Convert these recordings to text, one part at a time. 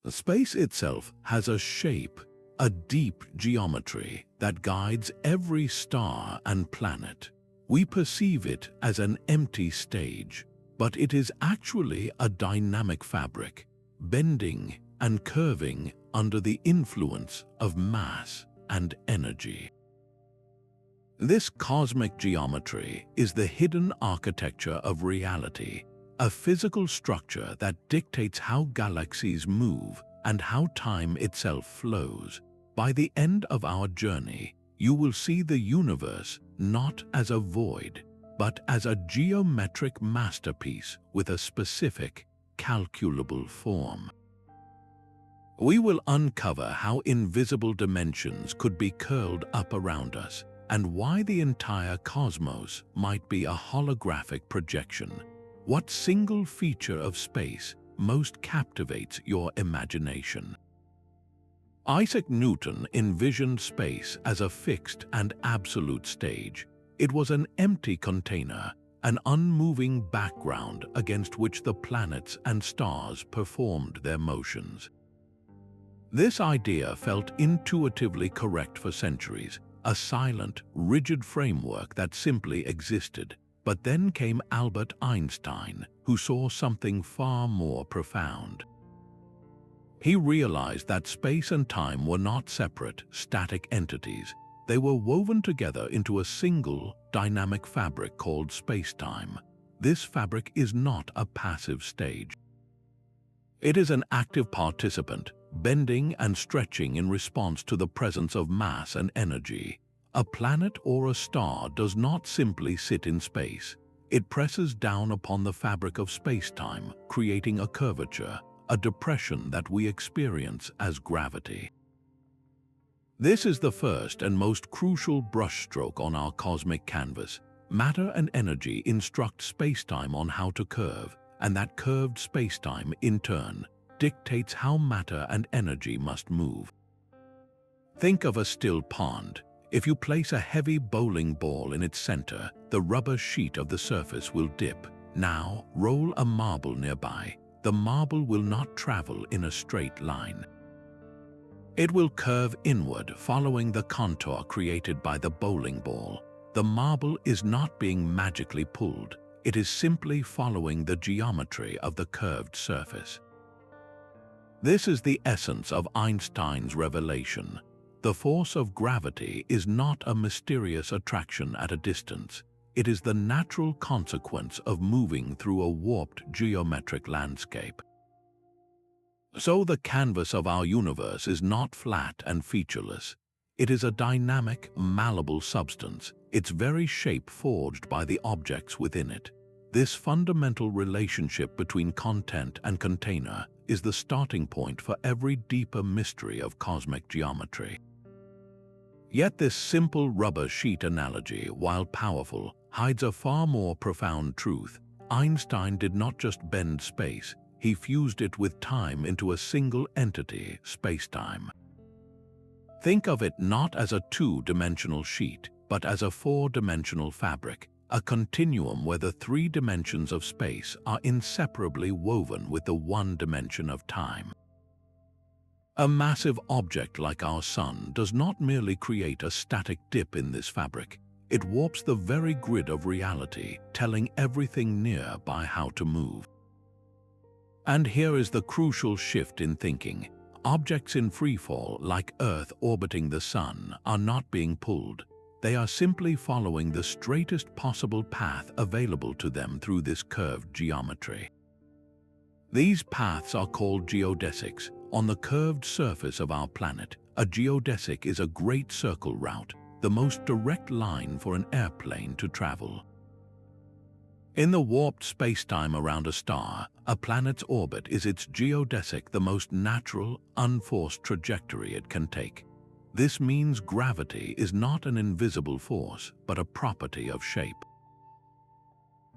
Space itself has a shape, a deep geometry that guides every star and planet. We perceive it as an empty stage, but it is actually a dynamic fabric, bending and curving under the influence of mass and energy. This cosmic geometry is the hidden architecture of reality, a physical structure that dictates how galaxies move and how time itself flows. By the end of our journey, you will see the universe not as a void, but as a geometric masterpiece with a specific, calculable form. We will uncover how invisible dimensions could be curled up around us, and why the entire cosmos might be a holographic projection. What single feature of space most captivates your imagination? Isaac Newton envisioned space as a fixed and absolute stage. It was an empty container, an unmoving background against which the planets and stars performed their motions. This idea felt intuitively correct for centuries, a silent, rigid framework that simply existed. But then came Albert Einstein, who saw something far more profound. He realized that space and time were not separate, static entities. They were woven together into a single, dynamic fabric called spacetime. This fabric is not a passive stage. It is an active participant, bending and stretching in response to the presence of mass and energy. A planet or a star does not simply sit in space. It presses down upon the fabric of spacetime, creating a curvature, a depression that we experience as gravity. This is the first and most crucial brushstroke on our cosmic canvas. Matter and energy instruct spacetime on how to curve, and that curved spacetime, in turn, dictates how matter and energy must move. Think of a still pond. If you place a heavy bowling ball in its center, the rubber sheet of the surface will dip. Now, roll a marble nearby. The marble will not travel in a straight line. It will curve inward, following the contour created by the bowling ball. The marble is not being magically pulled. It is simply following the geometry of the curved surface. This is the essence of Einstein's revelation. The force of gravity is not a mysterious attraction at a distance. It is the natural consequence of moving through a warped geometric landscape. So the canvas of our universe is not flat and featureless. It is a dynamic, malleable substance, its very shape forged by the objects within it. This fundamental relationship between content and container is the starting point for every deeper mystery of cosmic geometry. Yet this simple rubber sheet analogy, while powerful, hides a far more profound truth. Einstein did not just bend space, he fused it with time into a single entity, spacetime. Think of it not as a two-dimensional sheet, but as a four-dimensional fabric, a continuum where the three dimensions of space are inseparably woven with the one dimension of time. A massive object like our Sun does not merely create a static dip in this fabric. It warps the very grid of reality, telling everything nearby how to move. And here is the crucial shift in thinking. Objects in freefall, like Earth orbiting the Sun, are not being pulled. They are simply following the straightest possible path available to them through this curved geometry. These paths are called geodesics. On the curved surface of our planet, a geodesic is a great circle route, the most direct line for an airplane to travel. In the warped spacetime around a star, a planet's orbit is its geodesic, the most natural, unforced trajectory it can take. This means gravity is not an invisible force, but a property of shape.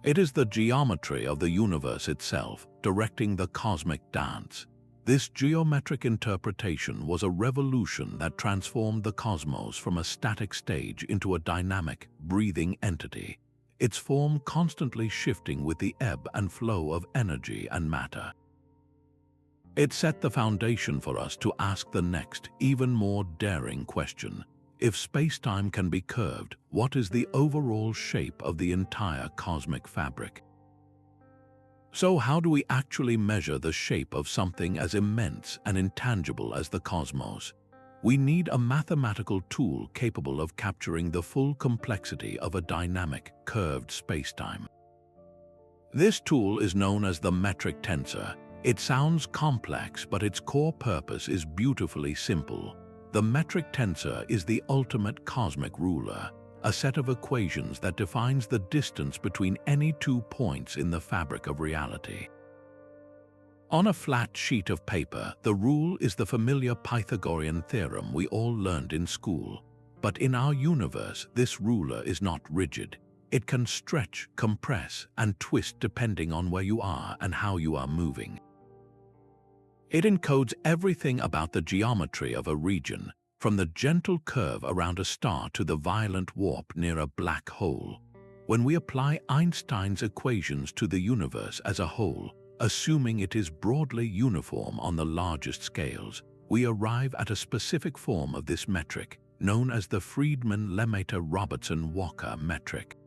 It is the geometry of the universe itself, directing the cosmic dance. This geometric interpretation was a revolution that transformed the cosmos from a static stage into a dynamic, breathing entity, its form constantly shifting with the ebb and flow of energy and matter. It set the foundation for us to ask the next, even more daring question. If spacetime can be curved, what is the overall shape of the entire cosmic fabric? So how do we actually measure the shape of something as immense and intangible as the cosmos? We need a mathematical tool capable of capturing the full complexity of a dynamic, curved spacetime. This tool is known as the metric tensor. It sounds complex, but its core purpose is beautifully simple. The metric tensor is the ultimate cosmic ruler, a set of equations that defines the distance between any 2 points in the fabric of reality. On a flat sheet of paper, the rule is the familiar Pythagorean theorem we all learned in school. But in our universe, this ruler is not rigid. It can stretch, compress, and twist depending on where you are and how you are moving. It encodes everything about the geometry of a region, from the gentle curve around a star to the violent warp near a black hole. When we apply Einstein's equations to the universe as a whole, assuming it is broadly uniform on the largest scales, we arrive at a specific form of this metric, known as the Friedmann-Lemaitre-Robertson-Walker metric.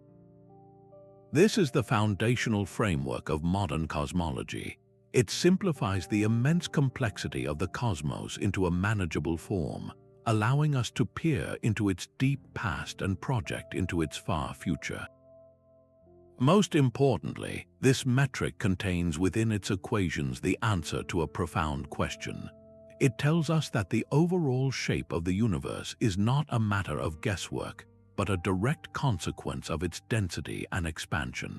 This is the foundational framework of modern cosmology. It simplifies the immense complexity of the cosmos into a manageable form, allowing us to peer into its deep past and project into its far future. Most importantly, this metric contains within its equations the answer to a profound question. It tells us that the overall shape of the universe is not a matter of guesswork, but a direct consequence of its density and expansion.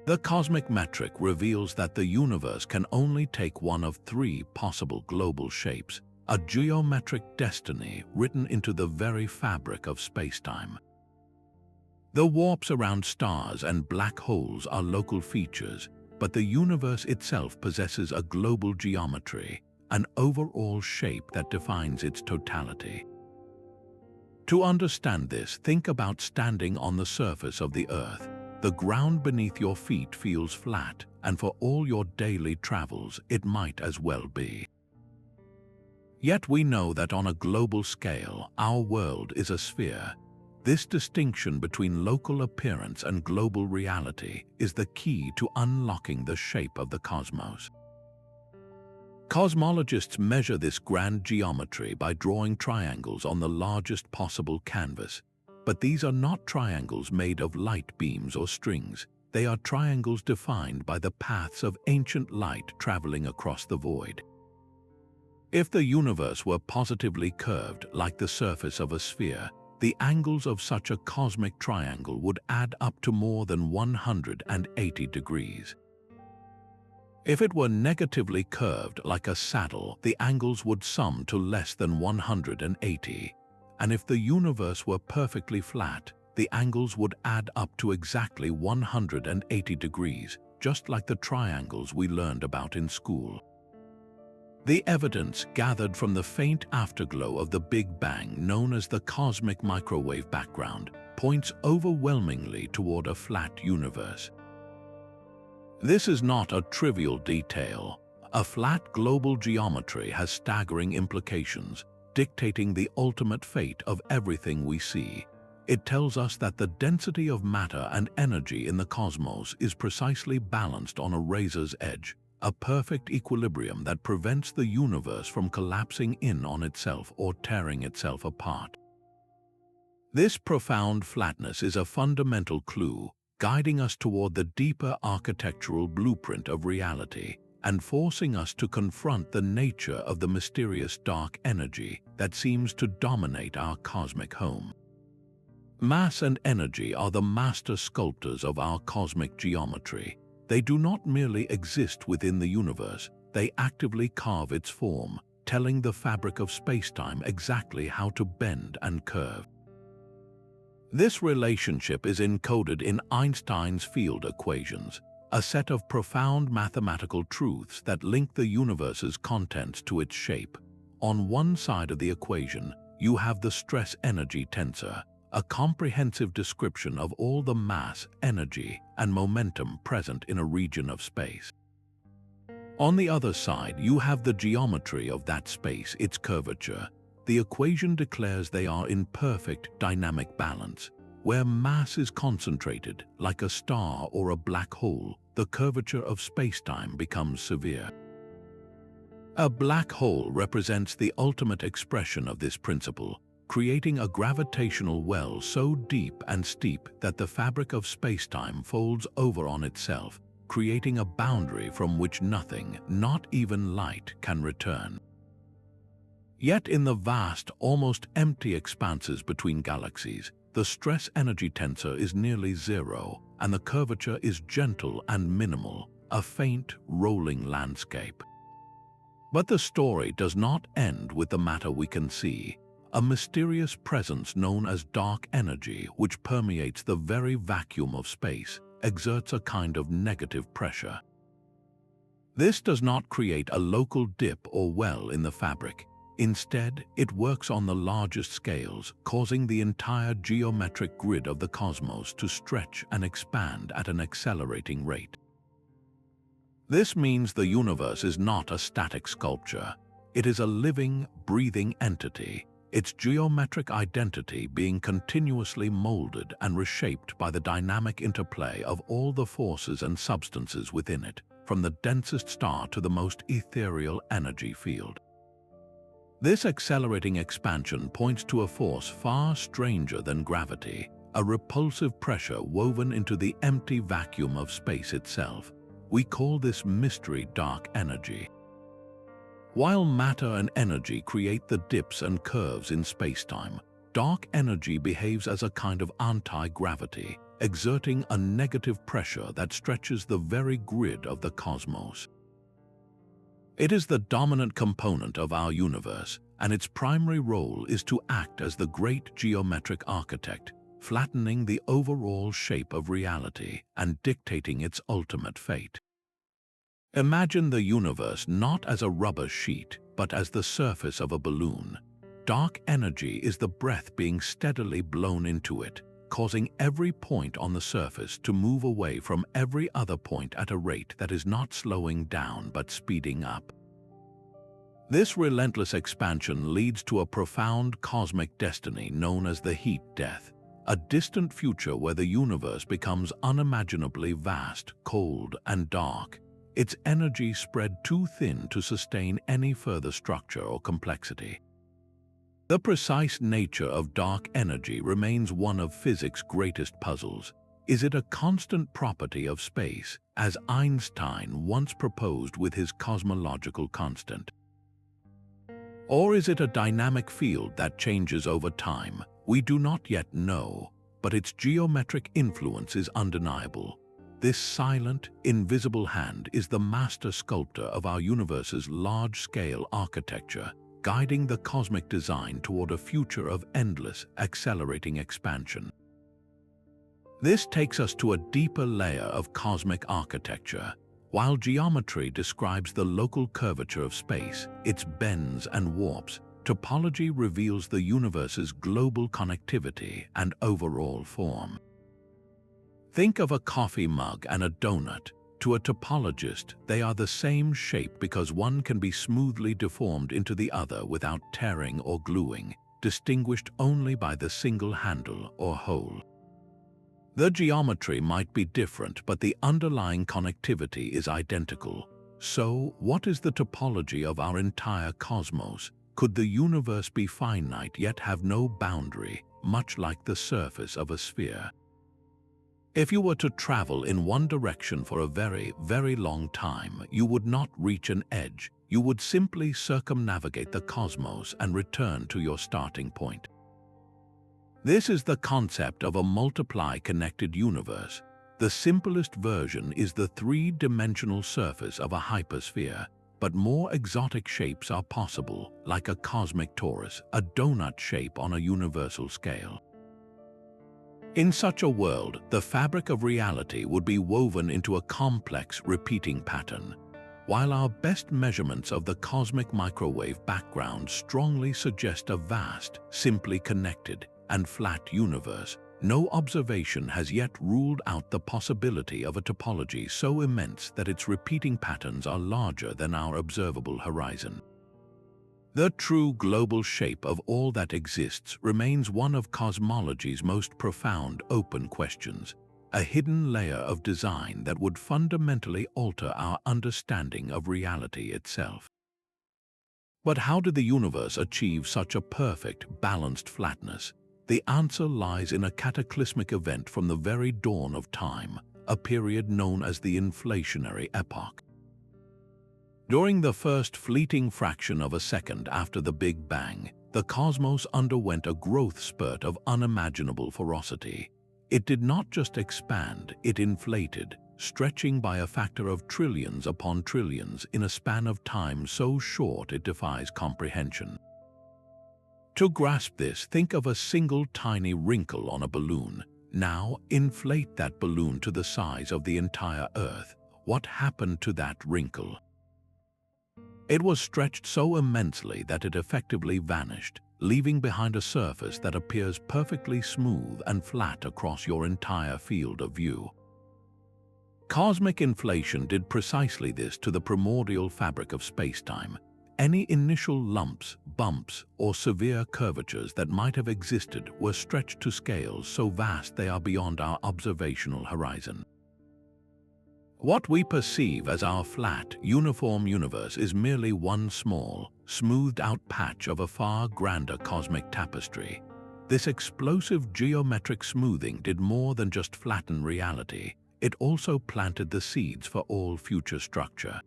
The cosmic metric reveals that the universe can only take one of 3 possible global shapes, a geometric destiny written into the very fabric of spacetime. The warps around stars and black holes are local features, but the universe itself possesses a global geometry, an overall shape that defines its totality. To understand this, think about standing on the surface of the Earth. The ground beneath your feet feels flat, and for all your daily travels, it might as well be. Yet we know that on a global scale, our world is a sphere. This distinction between local appearance and global reality is the key to unlocking the shape of the cosmos. Cosmologists measure this grand geometry by drawing triangles on the largest possible canvas. But these are not triangles made of light beams or strings. They are triangles defined by the paths of ancient light traveling across the void. If the universe were positively curved like the surface of a sphere, the angles of such a cosmic triangle would add up to more than 180 degrees. If it were negatively curved like a saddle, the angles would sum to less than 180. And if the universe were perfectly flat, the angles would add up to exactly 180 degrees, just like the triangles we learned about in school. The evidence gathered from the faint afterglow of the Big Bang, known as the cosmic microwave background, points overwhelmingly toward a flat universe. This is not a trivial detail. A flat global geometry has staggering implications, dictating the ultimate fate of everything we see. It tells us that the density of matter and energy in the cosmos is precisely balanced on a razor's edge, a perfect equilibrium that prevents the universe from collapsing in on itself or tearing itself apart. This profound flatness is a fundamental clue, guiding us toward the deeper architectural blueprint of reality and forcing us to confront the nature of the mysterious dark energy that seems to dominate our cosmic home. Mass and energy are the master sculptors of our cosmic geometry. They do not merely exist within the universe, they actively carve its form, telling the fabric of spacetime exactly how to bend and curve. This relationship is encoded in Einstein's field equations, a set of profound mathematical truths that link the universe's contents to its shape. On one side of the equation, you have the stress-energy tensor, a comprehensive description of all the mass, energy, and momentum present in a region of space. On the other side, you have the geometry of that space, its curvature. The equation declares they are in perfect dynamic balance. Where mass is concentrated, like a star or a black hole, the curvature of spacetime becomes severe. A black hole represents the ultimate expression of this principle, creating a gravitational well so deep and steep that the fabric of spacetime folds over on itself, creating a boundary from which nothing, not even light, can return. Yet in the vast, almost empty expanses between galaxies, the stress-energy tensor is nearly zero, and the curvature is gentle and minimal, a faint, rolling landscape. But the story does not end with the matter we can see. A mysterious presence known as dark energy, which permeates the very vacuum of space, exerts a kind of negative pressure. This does not create a local dip or well in the fabric. Instead, it works on the largest scales, causing the entire geometric grid of the cosmos to stretch and expand at an accelerating rate. This means the universe is not a static sculpture. It is a living, breathing entity, its geometric identity being continuously molded and reshaped by the dynamic interplay of all the forces and substances within it, from the densest star to the most ethereal energy field. This accelerating expansion points to a force far stranger than gravity, a repulsive pressure woven into the empty vacuum of space itself. We call this mystery dark energy. While matter and energy create the dips and curves in spacetime, dark energy behaves as a kind of anti-gravity, exerting a negative pressure that stretches the very grid of the cosmos. It is the dominant component of our universe, and its primary role is to act as the great geometric architect, flattening the overall shape of reality and dictating its ultimate fate. Imagine the universe not as a rubber sheet, but as the surface of a balloon. Dark energy is the breath being steadily blown into it, causing every point on the surface to move away from every other point at a rate that is not slowing down but speeding up. This relentless expansion leads to a profound cosmic destiny known as the heat death, a distant future where the universe becomes unimaginably vast, cold, and dark, its energy spread too thin to sustain any further structure or complexity. The precise nature of dark energy remains one of physics' greatest puzzles. Is it a constant property of space, as Einstein once proposed with his cosmological constant? Or is it a dynamic field that changes over time? We do not yet know, but its geometric influence is undeniable. This silent, invisible hand is the master sculptor of our universe's large-scale architecture, guiding the cosmic design toward a future of endless, accelerating expansion. This takes us to a deeper layer of cosmic architecture. While geometry describes the local curvature of space, its bends and warps, topology reveals the universe's global connectivity and overall form. Think of a coffee mug and a donut. To a topologist, they are the same shape because one can be smoothly deformed into the other without tearing or gluing, distinguished only by the single handle or hole. The geometry might be different, but the underlying connectivity is identical. So, what is the topology of our entire cosmos? Could the universe be finite yet have no boundary, much like the surface of a sphere? If you were to travel in one direction for a very, very long time, you would not reach an edge. You would simply circumnavigate the cosmos and return to your starting point. This is the concept of a multiply-connected universe. The simplest version is the three-dimensional surface of a hypersphere, but more exotic shapes are possible, like a cosmic torus, a donut shape on a universal scale. In such a world, the fabric of reality would be woven into a complex, repeating pattern. While our best measurements of the cosmic microwave background strongly suggest a vast, simply connected, and flat universe, No observation has yet ruled out the possibility of a topology so immense that its repeating patterns are larger than our observable horizon. The true global shape of all that exists remains one of cosmology's most profound open questions, a hidden layer of design that would fundamentally alter our understanding of reality itself. But how did the universe achieve such a perfect, balanced flatness? The answer lies in a cataclysmic event from the very dawn of time, a period known as the inflationary epoch. During the first fleeting fraction of a second after the Big Bang, the cosmos underwent a growth spurt of unimaginable ferocity. It did not just expand, it inflated, stretching by a factor of trillions upon trillions in a span of time so short it defies comprehension. To grasp this, think of a single tiny wrinkle on a balloon. Now, inflate that balloon to the size of the entire Earth. What happened to that wrinkle? It was stretched so immensely that it effectively vanished, leaving behind a surface that appears perfectly smooth and flat across your entire field of view. Cosmic inflation did precisely this to the primordial fabric of spacetime. Any initial lumps, bumps, or severe curvatures that might have existed were stretched to scales so vast they are beyond our observational horizon. What we perceive as our flat, uniform universe is merely one small, smoothed-out patch of a far grander cosmic tapestry. This explosive geometric smoothing did more than just flatten reality. It also planted the seeds for all future structure.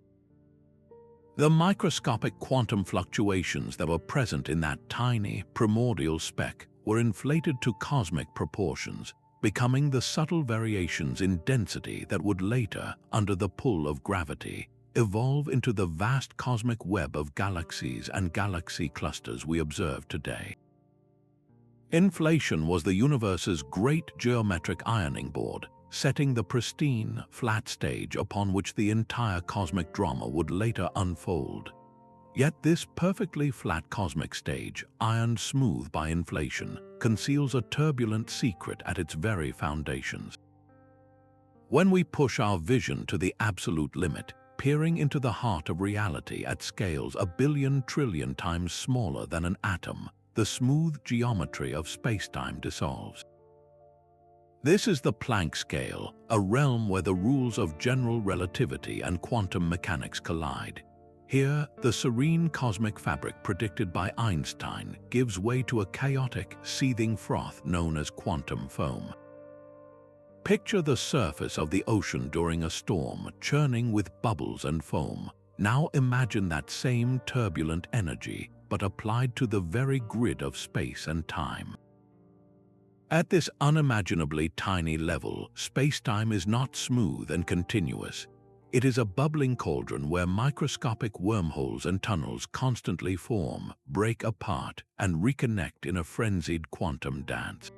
The microscopic quantum fluctuations that were present in that tiny, primordial speck were inflated to cosmic proportions, becoming the subtle variations in density that would later, under the pull of gravity, evolve into the vast cosmic web of galaxies and galaxy clusters we observe today. Inflation was the universe's great geometric ironing board, setting the pristine, flat stage upon which the entire cosmic drama would later unfold. Yet this perfectly flat cosmic stage, ironed smooth by inflation, conceals a turbulent secret at its very foundations. When we push our vision to the absolute limit, peering into the heart of reality at scales a billion trillion times smaller than an atom, the smooth geometry of spacetime dissolves. This is the Planck scale, a realm where the rules of general relativity and quantum mechanics collide. Here, the serene cosmic fabric predicted by Einstein gives way to a chaotic, seething froth known as quantum foam. Picture the surface of the ocean during a storm, churning with bubbles and foam. Now imagine that same turbulent energy, but applied to the very grid of space and time. At this unimaginably tiny level, spacetime is not smooth and continuous. It is a bubbling cauldron where microscopic wormholes and tunnels constantly form, break apart, and reconnect in a frenzied quantum dance.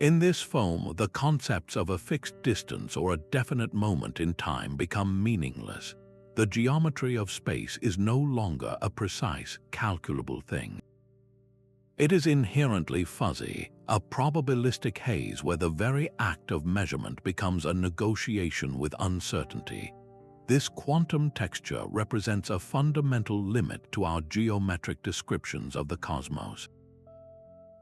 In this foam, the concepts of a fixed distance or a definite moment in time become meaningless. The geometry of space is no longer a precise, calculable thing. It is inherently fuzzy, a probabilistic haze where the very act of measurement becomes a negotiation with uncertainty. This quantum texture represents a fundamental limit to our geometric descriptions of the cosmos.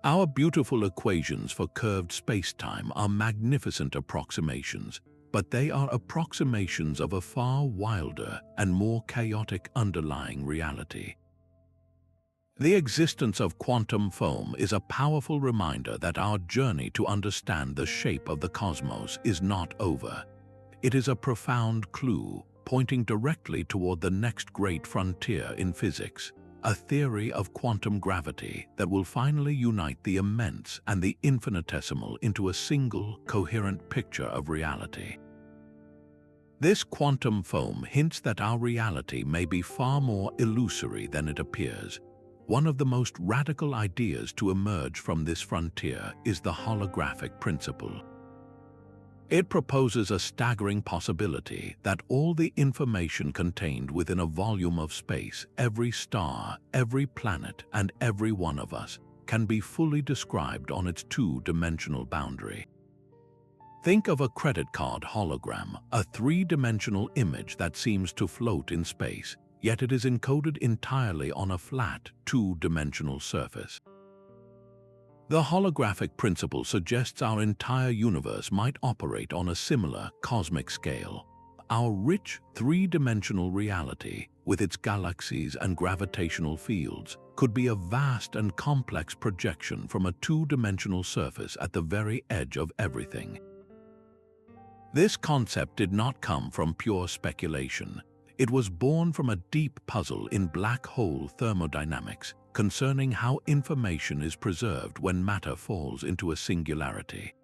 Our beautiful equations for curved spacetime are magnificent approximations, but they are approximations of a far wilder and more chaotic underlying reality. The existence of quantum foam is a powerful reminder that our journey to understand the shape of the cosmos is not over. It is a profound clue pointing directly toward the next great frontier in physics, a theory of quantum gravity that will finally unite the immense and the infinitesimal into a single, coherent picture of reality. This quantum foam hints that our reality may be far more illusory than it appears. One of the most radical ideas to emerge from this frontier is the holographic principle. It proposes a staggering possibility that all the information contained within a volume of space, every star, every planet, and every one of us, can be fully described on its two-dimensional boundary. Think of a credit card hologram, a three-dimensional image that seems to float in space, yet it is encoded entirely on a flat, two-dimensional surface. The holographic principle suggests our entire universe might operate on a similar cosmic scale. Our rich, three-dimensional reality, with its galaxies and gravitational fields, could be a vast and complex projection from a two-dimensional surface at the very edge of everything. This concept did not come from pure speculation. It was born from a deep puzzle in black hole thermodynamics concerning how information is preserved when matter falls into a singularity.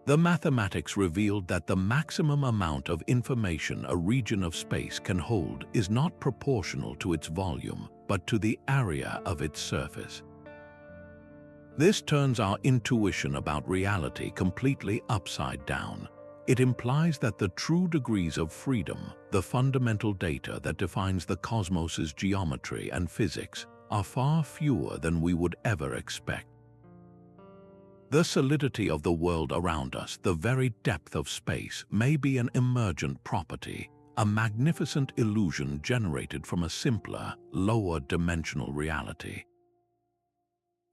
The mathematics revealed that the maximum amount of information a region of space can hold is not proportional to its volume, but to the area of its surface. This turns our intuition about reality completely upside down. It implies that the true degrees of freedom, the fundamental data that defines the cosmos's geometry and physics, are far fewer than we would ever expect. The solidity of the world around us, the very depth of space, may be an emergent property, a magnificent illusion generated from a simpler, lower-dimensional reality.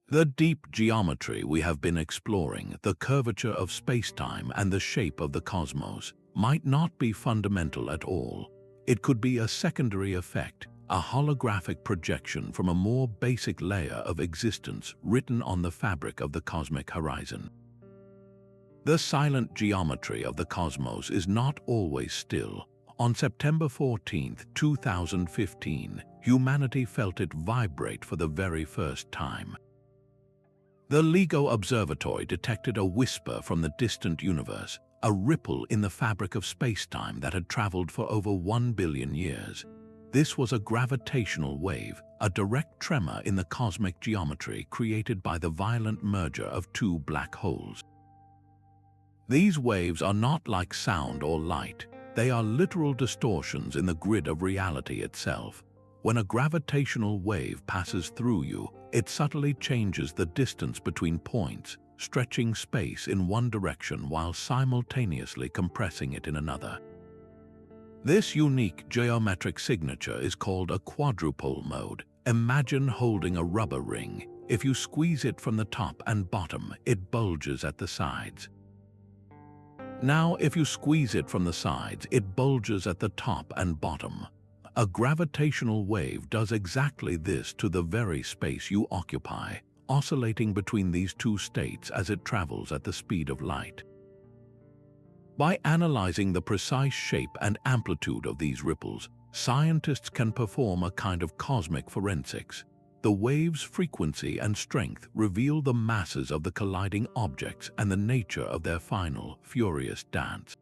The deep geometry we have been exploring, the curvature of spacetime and the shape of the cosmos, might not be fundamental at all. It could be a secondary effect, a holographic projection from a more basic layer of existence written on the fabric of the cosmic horizon. The silent geometry of the cosmos is not always still. On September 14, 2015, humanity felt it vibrate for the very first time. The LIGO observatory detected a whisper from the distant universe, a ripple in the fabric of spacetime that had traveled for over 1 billion years. This was a gravitational wave, a direct tremor in the cosmic geometry created by the violent merger of two black holes. These waves are not like sound or light. They are literal distortions in the grid of reality itself. When a gravitational wave passes through you, it subtly changes the distance between points, stretching space in one direction while simultaneously compressing it in another. This unique geometric signature is called a quadrupole mode. Imagine holding a rubber ring. If you squeeze it from the top and bottom, it bulges at the sides. Now, if you squeeze it from the sides, it bulges at the top and bottom. A gravitational wave does exactly this to the very space you occupy, oscillating between these two states as it travels at the speed of light. By analyzing the precise shape and amplitude of these ripples, scientists can perform a kind of cosmic forensics. The wave's frequency and strength reveal the masses of the colliding objects and the nature of their final, furious dance.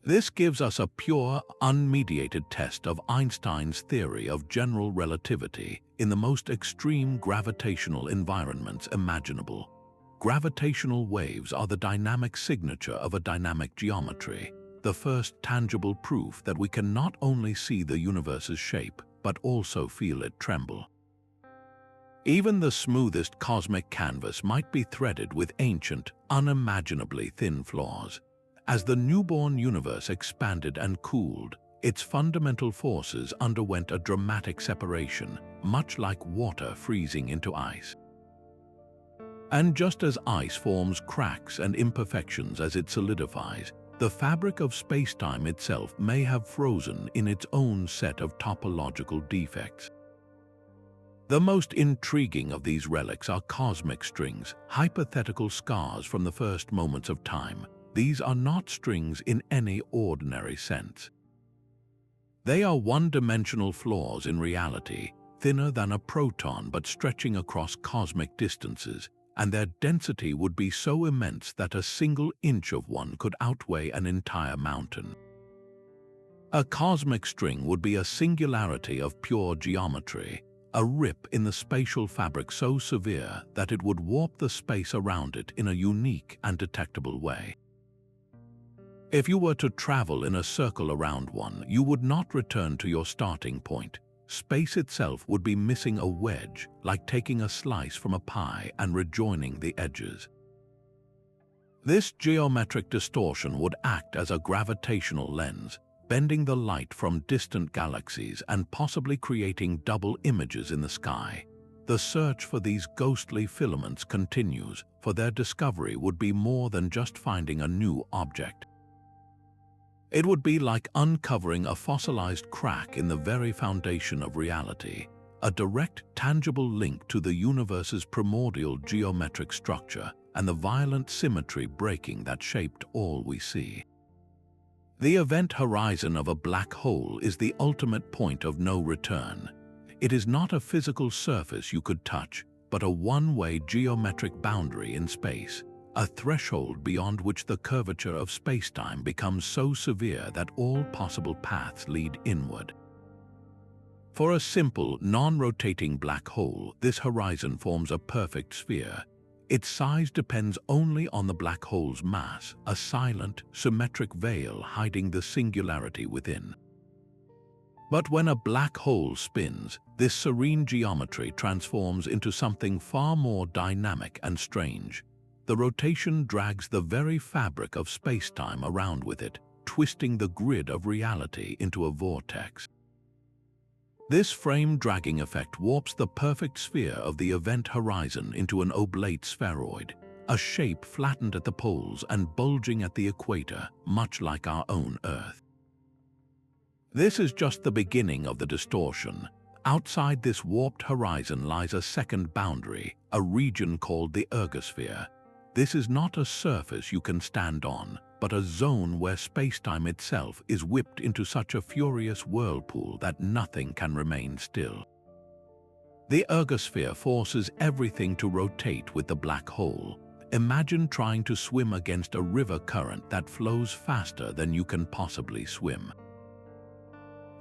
This gives us a pure, unmediated test of Einstein's theory of general relativity in the most extreme gravitational environments imaginable. Gravitational waves are the dynamic signature of a dynamic geometry, the first tangible proof that we can not only see the universe's shape, but also feel it tremble. Even the smoothest cosmic canvas might be threaded with ancient, unimaginably thin flaws. As the newborn universe expanded and cooled, its fundamental forces underwent a dramatic separation, much like water freezing into ice. And just as ice forms cracks and imperfections as it solidifies, the fabric of spacetime itself may have frozen in its own set of topological defects. The most intriguing of these relics are cosmic strings, hypothetical scars from the first moments of time. These are not strings in any ordinary sense. They are one-dimensional flaws in reality, thinner than a proton but stretching across cosmic distances, and their density would be so immense that a single inch of one could outweigh an entire mountain. A cosmic string would be a singularity of pure geometry, a rip in the spatial fabric so severe that it would warp the space around it in a unique and detectable way. If you were to travel in a circle around one, you would not return to your starting point. space itself would be missing a wedge, like taking a slice from a pie and rejoining the edges. This geometric distortion would act as a gravitational lens, bending the light from distant galaxies and possibly creating double images in the sky. The search for these ghostly filaments continues, for their discovery would be more than just finding a new object. It would be like uncovering a fossilized crack in the very foundation of reality, a direct, tangible link to the universe's primordial geometric structure and the violent symmetry breaking that shaped all we see. The event horizon of a black hole is the ultimate point of no return. It is not a physical surface you could touch, but a one-way geometric boundary in space, a threshold beyond which the curvature of spacetime becomes so severe that all possible paths lead inward. For a simple, non-rotating black hole, this horizon forms a perfect sphere. Its size depends only on the black hole's mass, a silent, symmetric veil hiding the singularity within. But when a black hole spins, this serene geometry transforms into something far more dynamic and strange. The rotation drags the very fabric of spacetime around with it, twisting the grid of reality into a vortex. This frame-dragging effect warps the perfect sphere of the event horizon into an oblate spheroid, a shape flattened at the poles and bulging at the equator, much like our own Earth. This is just the beginning of the distortion. Outside this warped horizon lies a second boundary, a region called the Ergosphere. This is not a surface you can stand on, but a zone where spacetime itself is whipped into such a furious whirlpool that nothing can remain still. The Ergosphere forces everything to rotate with the black hole. Imagine trying to swim against a river current that flows faster than you can possibly swim.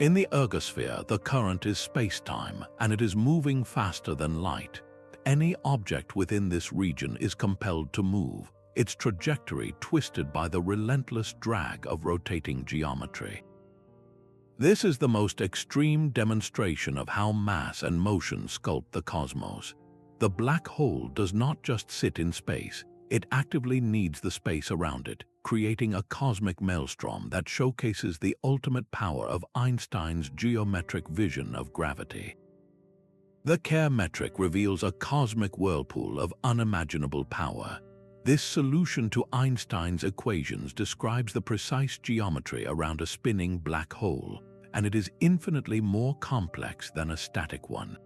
In the Ergosphere, the current is spacetime, and it is moving faster than light. Any object within this region is compelled to move, its trajectory twisted by the relentless drag of rotating geometry. This is the most extreme demonstration of how mass and motion sculpt the cosmos. The black hole does not just sit in space, it actively needs the space around it, creating a cosmic maelstrom that showcases the ultimate power of Einstein's geometric vision of gravity. The Kerr metric reveals a cosmic whirlpool of unimaginable power. This solution to Einstein's equations describes the precise geometry around a spinning black hole, and it is infinitely more complex than a static one.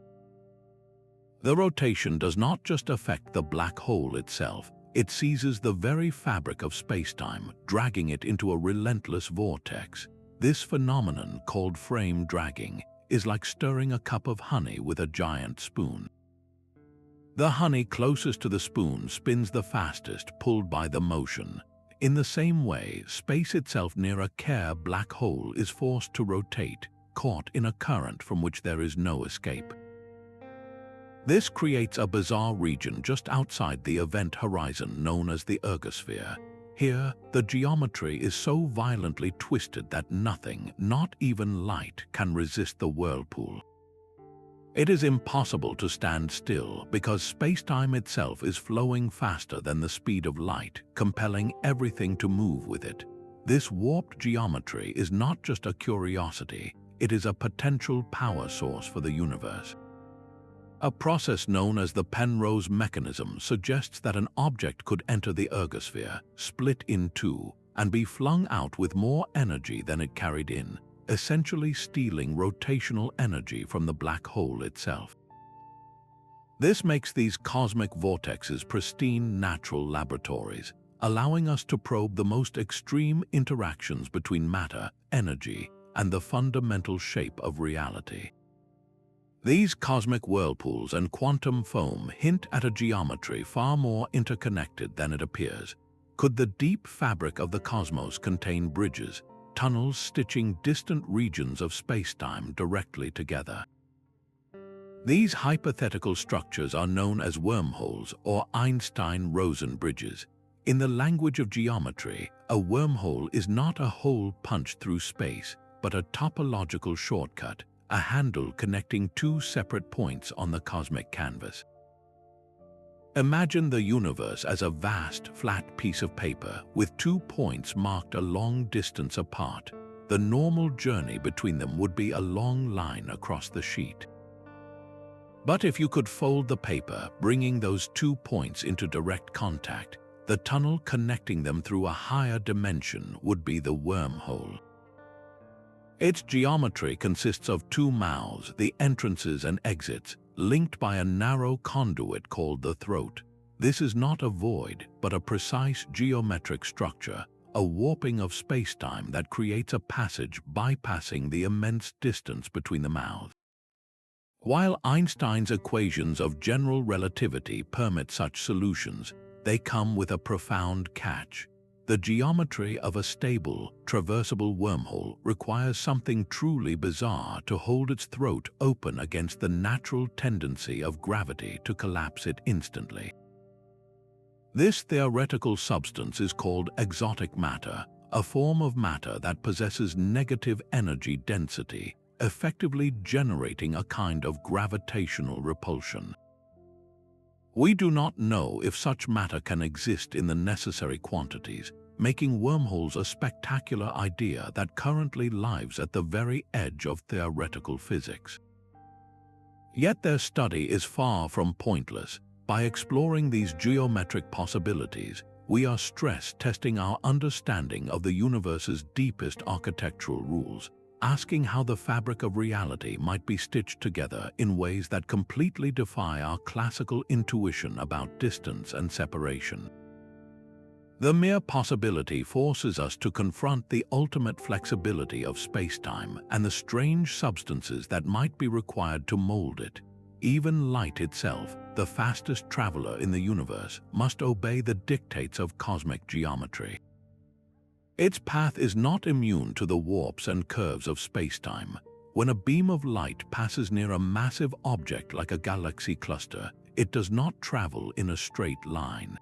The rotation does not just affect the black hole itself, it seizes the very fabric of spacetime, dragging it into a relentless vortex. This phenomenon, called frame dragging, is like stirring a cup of honey with a giant spoon. The honey closest to the spoon spins the fastest, pulled by the motion. In the same way, space itself near a Kerr black hole is forced to rotate, caught in a current from which there is no escape. This creates a bizarre region just outside the event horizon known as the Ergosphere. Here, the geometry is so violently twisted that nothing, not even light, can resist the whirlpool. It is impossible to stand still because spacetime itself is flowing faster than the speed of light, compelling everything to move with it. This warped geometry is not just a curiosity, it is a potential power source for the universe. A process known as the Penrose mechanism suggests that an object could enter the Ergosphere, split in two, and be flung out with more energy than it carried in, essentially stealing rotational energy from the black hole itself. This makes these cosmic vortexes pristine natural laboratories, allowing us to probe the most extreme interactions between matter, energy, and the fundamental shape of reality. These cosmic whirlpools and quantum foam hint at a geometry far more interconnected than it appears. Could the deep fabric of the cosmos contain bridges, tunnels stitching distant regions of spacetime directly together? These hypothetical structures are known as wormholes or Einstein-Rosen bridges. In the language of geometry, a wormhole is not a hole punched through space, but a topological shortcut, a handle connecting two separate points on the cosmic canvas. Imagine the universe as a vast, flat piece of paper with 2 points marked a long distance apart. The normal journey between them would be a long line across the sheet. But if you could fold the paper, bringing those 2 points into direct contact, the tunnel connecting them through a higher dimension would be the wormhole. Its geometry consists of 2 mouths, the entrances and exits, linked by a narrow conduit called the throat. This is not a void, but a precise geometric structure, a warping of spacetime that creates a passage bypassing the immense distance between the mouths. While Einstein's equations of general relativity permit such solutions, they come with a profound catch. The geometry of a stable, traversable wormhole requires something truly bizarre to hold its throat open against the natural tendency of gravity to collapse it instantly. This theoretical substance is called exotic matter, a form of matter that possesses negative energy density, effectively generating a kind of gravitational repulsion. We do not know if such matter can exist in the necessary quantities, making wormholes a spectacular idea that currently lives at the very edge of theoretical physics. Yet their study is far from pointless. By exploring these geometric possibilities, we are stress-testing our understanding of the universe's deepest architectural rules, asking how the fabric of reality might be stitched together in ways that completely defy our classical intuition about distance and separation. The mere possibility forces us to confront the ultimate flexibility of spacetime and the strange substances that might be required to mold it. Even light itself, the fastest traveler in the universe, must obey the dictates of cosmic geometry. Its path is not immune to the warps and curves of spacetime. When a beam of light passes near a massive object like a galaxy cluster, it does not travel in a straight line.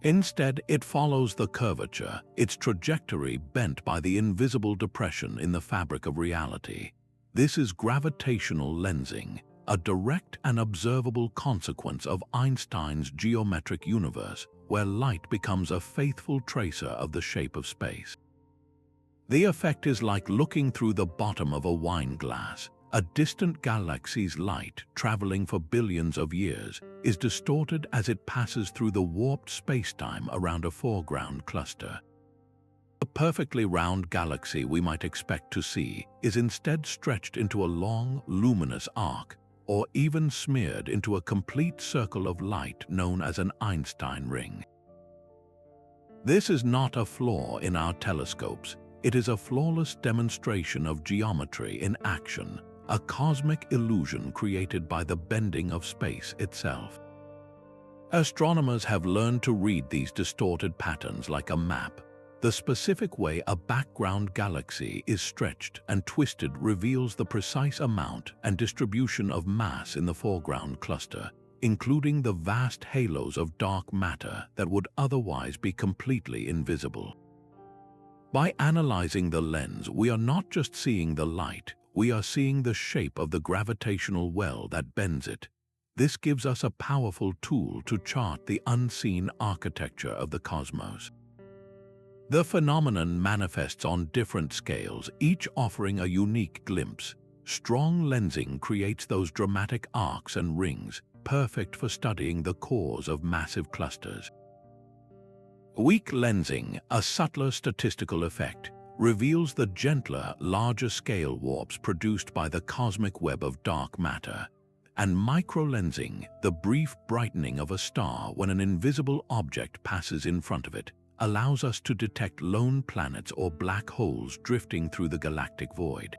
Instead, it follows the curvature, its trajectory bent by the invisible depression in the fabric of reality. This is gravitational lensing, a direct and observable consequence of Einstein's geometric universe, where light becomes a faithful tracer of the shape of space. The effect is like looking through the bottom of a wine glass. A distant galaxy's light, traveling for billions of years, is distorted as it passes through the warped spacetime around a foreground cluster. The perfectly round galaxy we might expect to see is instead stretched into a long, luminous arc, or even smeared into a complete circle of light known as an Einstein ring. This is not a flaw in our telescopes. It is a flawless demonstration of geometry in action, a cosmic illusion created by the bending of space itself. Astronomers have learned to read these distorted patterns like a map. The specific way a background galaxy is stretched and twisted reveals the precise amount and distribution of mass in the foreground cluster, including the vast halos of dark matter that would otherwise be completely invisible. By analyzing the lens, we are not just seeing the light, we are seeing the shape of the gravitational well that bends it. This gives us a powerful tool to chart the unseen architecture of the cosmos. The phenomenon manifests on different scales, each offering a unique glimpse. Strong lensing creates those dramatic arcs and rings, perfect for studying the cores of massive clusters. Weak lensing, a subtler statistical effect, reveals the gentler, larger-scale warps produced by the cosmic web of dark matter. And microlensing, the brief brightening of a star when an invisible object passes in front of it, allows us to detect lone planets or black holes drifting through the galactic void.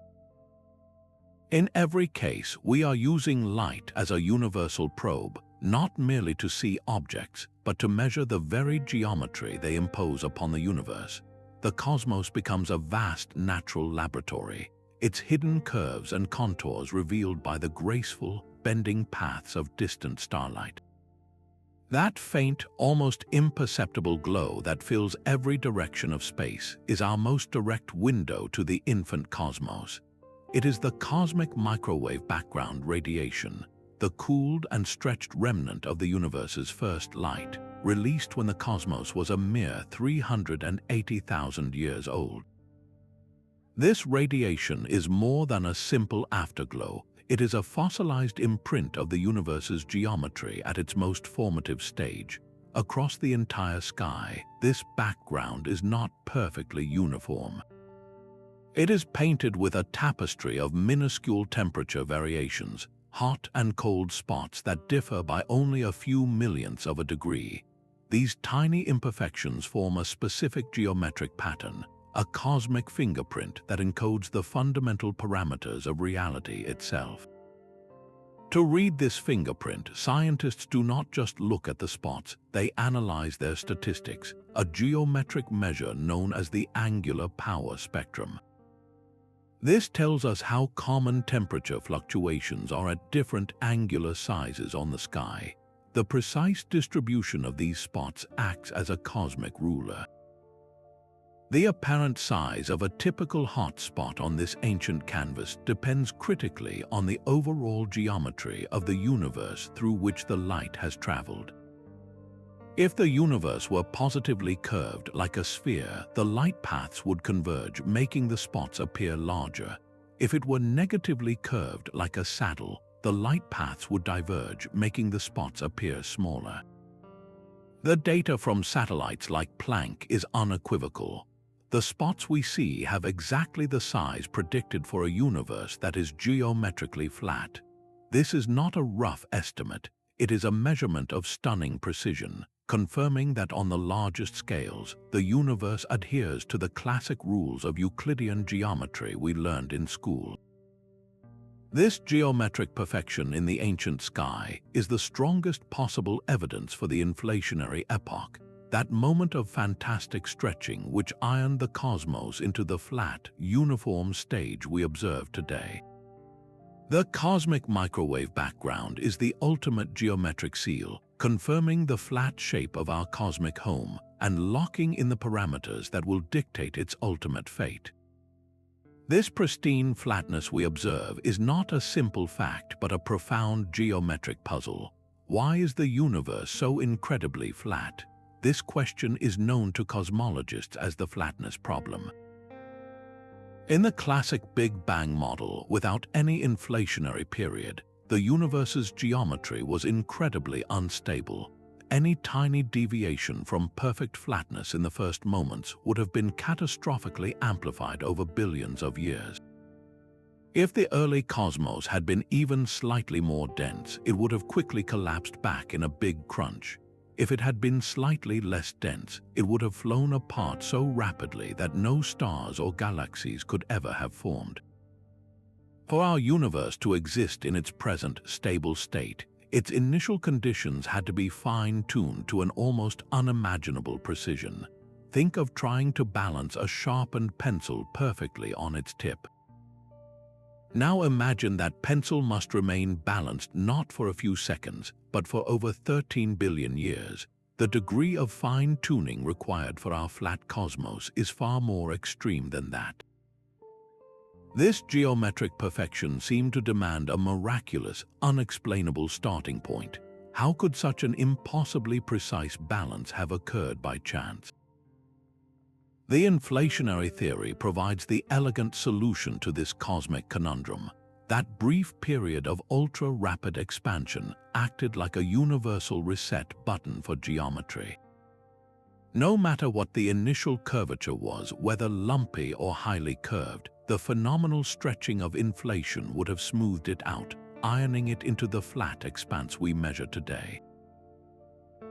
In every case, we are using light as a universal probe, not merely to see objects, but to measure the very geometry they impose upon the universe. The cosmos becomes a vast natural laboratory, its hidden curves and contours revealed by the graceful, bending paths of distant starlight. That faint, almost imperceptible glow that fills every direction of space is our most direct window to the infant cosmos. It is the cosmic microwave background radiation, the cooled and stretched remnant of the universe's first light, released when the cosmos was a mere 380,000 years old. This radiation is more than a simple afterglow. It is a fossilized imprint of the universe's geometry at its most formative stage. Across the entire sky, this background is not perfectly uniform. It is painted with a tapestry of minuscule temperature variations, hot and cold spots that differ by only a few millionths of a degree. These tiny imperfections form a specific geometric pattern, a cosmic fingerprint that encodes the fundamental parameters of reality itself. To read this fingerprint, scientists do not just look at the spots, they analyze their statistics, a geometric measure known as the angular power spectrum. This tells us how common temperature fluctuations are at different angular sizes on the sky. The precise distribution of these spots acts as a cosmic ruler. The apparent size of a typical hot spot on this ancient canvas depends critically on the overall geometry of the universe through which the light has traveled. If the universe were positively curved like a sphere, the light paths would converge, making the spots appear larger. If it were negatively curved like a saddle, the light paths would diverge, making the spots appear smaller. The data from satellites like Planck is unequivocal. The spots we see have exactly the size predicted for a universe that is geometrically flat. This is not a rough estimate, it is a measurement of stunning precision, confirming that on the largest scales, the universe adheres to the classic rules of Euclidean geometry we learned in school. This geometric perfection in the ancient sky is the strongest possible evidence for the inflationary epoch, that moment of fantastic stretching which ironed the cosmos into the flat, uniform stage we observe today. The cosmic microwave background is the ultimate geometric seal, confirming the flat shape of our cosmic home and locking in the parameters that will dictate its ultimate fate. This pristine flatness we observe is not a simple fact but a profound geometric puzzle. Why is the universe so incredibly flat? This question is known to cosmologists as the Flatness Problem. In the classic Big Bang model, without any inflationary period, the universe's geometry was incredibly unstable. Any tiny deviation from perfect flatness in the first moments would have been catastrophically amplified over billions of years. If the early cosmos had been even slightly more dense, it would have quickly collapsed back in a big crunch. If it had been slightly less dense, it would have flown apart so rapidly that no stars or galaxies could ever have formed. For our universe to exist in its present stable state, its initial conditions had to be fine-tuned to an almost unimaginable precision. Think of trying to balance a sharpened pencil perfectly on its tip. Now imagine that pencil must remain balanced not for a few seconds, but for over 13 billion years. The degree of fine-tuning required for our flat cosmos is far more extreme than that. This geometric perfection seemed to demand a miraculous, unexplainable starting point. How could such an impossibly precise balance have occurred by chance? The inflationary theory provides the elegant solution to this cosmic conundrum. That brief period of ultra-rapid expansion acted like a universal reset button for geometry. No matter what the initial curvature was, whether lumpy or highly curved, the phenomenal stretching of inflation would have smoothed it out, ironing it into the flat expanse we measure today.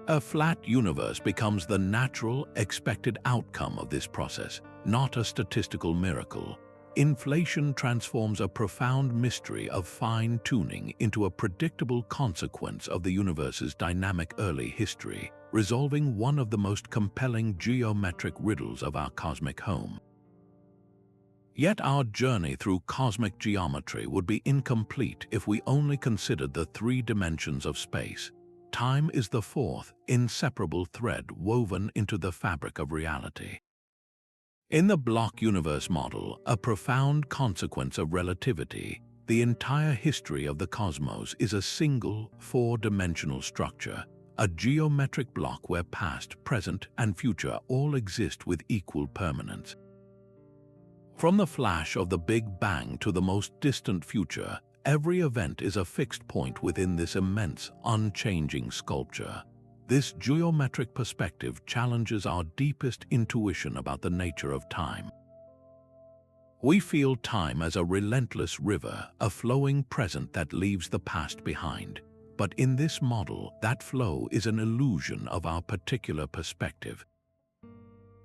A flat universe becomes the natural, expected outcome of this process, not a statistical miracle. Inflation transforms a profound mystery of fine-tuning into a predictable consequence of the universe's dynamic early history, resolving one of the most compelling geometric riddles of our cosmic home. Yet our journey through cosmic geometry would be incomplete if we only considered the three dimensions of space. Time is the fourth, inseparable thread woven into the fabric of reality. In the block universe model, a profound consequence of relativity, the entire history of the cosmos is a single, four-dimensional structure, a geometric block where past, present, and future all exist with equal permanence. From the flash of the Big Bang to the most distant future, every event is a fixed point within this immense, unchanging sculpture. This geometric perspective challenges our deepest intuition about the nature of time. We feel time as a relentless river, a flowing present that leaves the past behind. But in this model, that flow is an illusion of our particular perspective.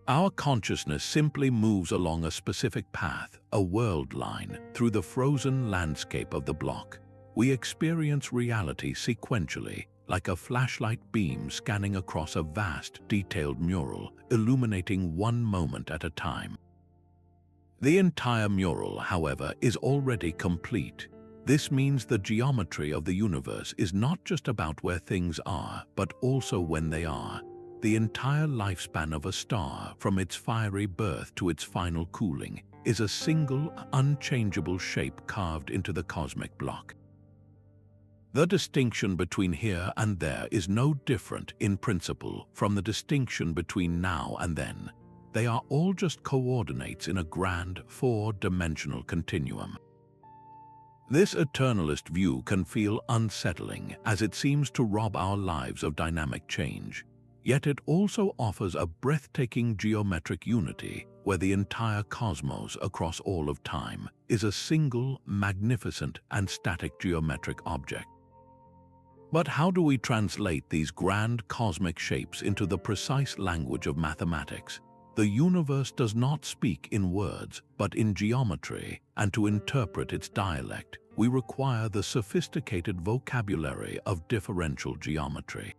Our consciousness simply moves along a specific path, a world line, through the frozen landscape of the block. We experience reality sequentially, like a flashlight beam scanning across a vast, detailed mural, illuminating one moment at a time. The entire mural, however, is already complete. This means the geometry of the universe is not just about where things are, but also when they are. The entire lifespan of a star, from its fiery birth to its final cooling, is a single, unchangeable shape carved into the cosmic block. The distinction between here and there is no different in principle from the distinction between now and then. They are all just coordinates in a grand, four-dimensional continuum. This eternalist view can feel unsettling, as it seems to rob our lives of dynamic change. Yet it also offers a breathtaking geometric unity, where the entire cosmos across all of time is a single, magnificent, and static geometric object. But how do we translate these grand cosmic shapes into the precise language of mathematics? The universe does not speak in words, but in geometry, and to interpret its dialect, we require the sophisticated vocabulary of differential geometry.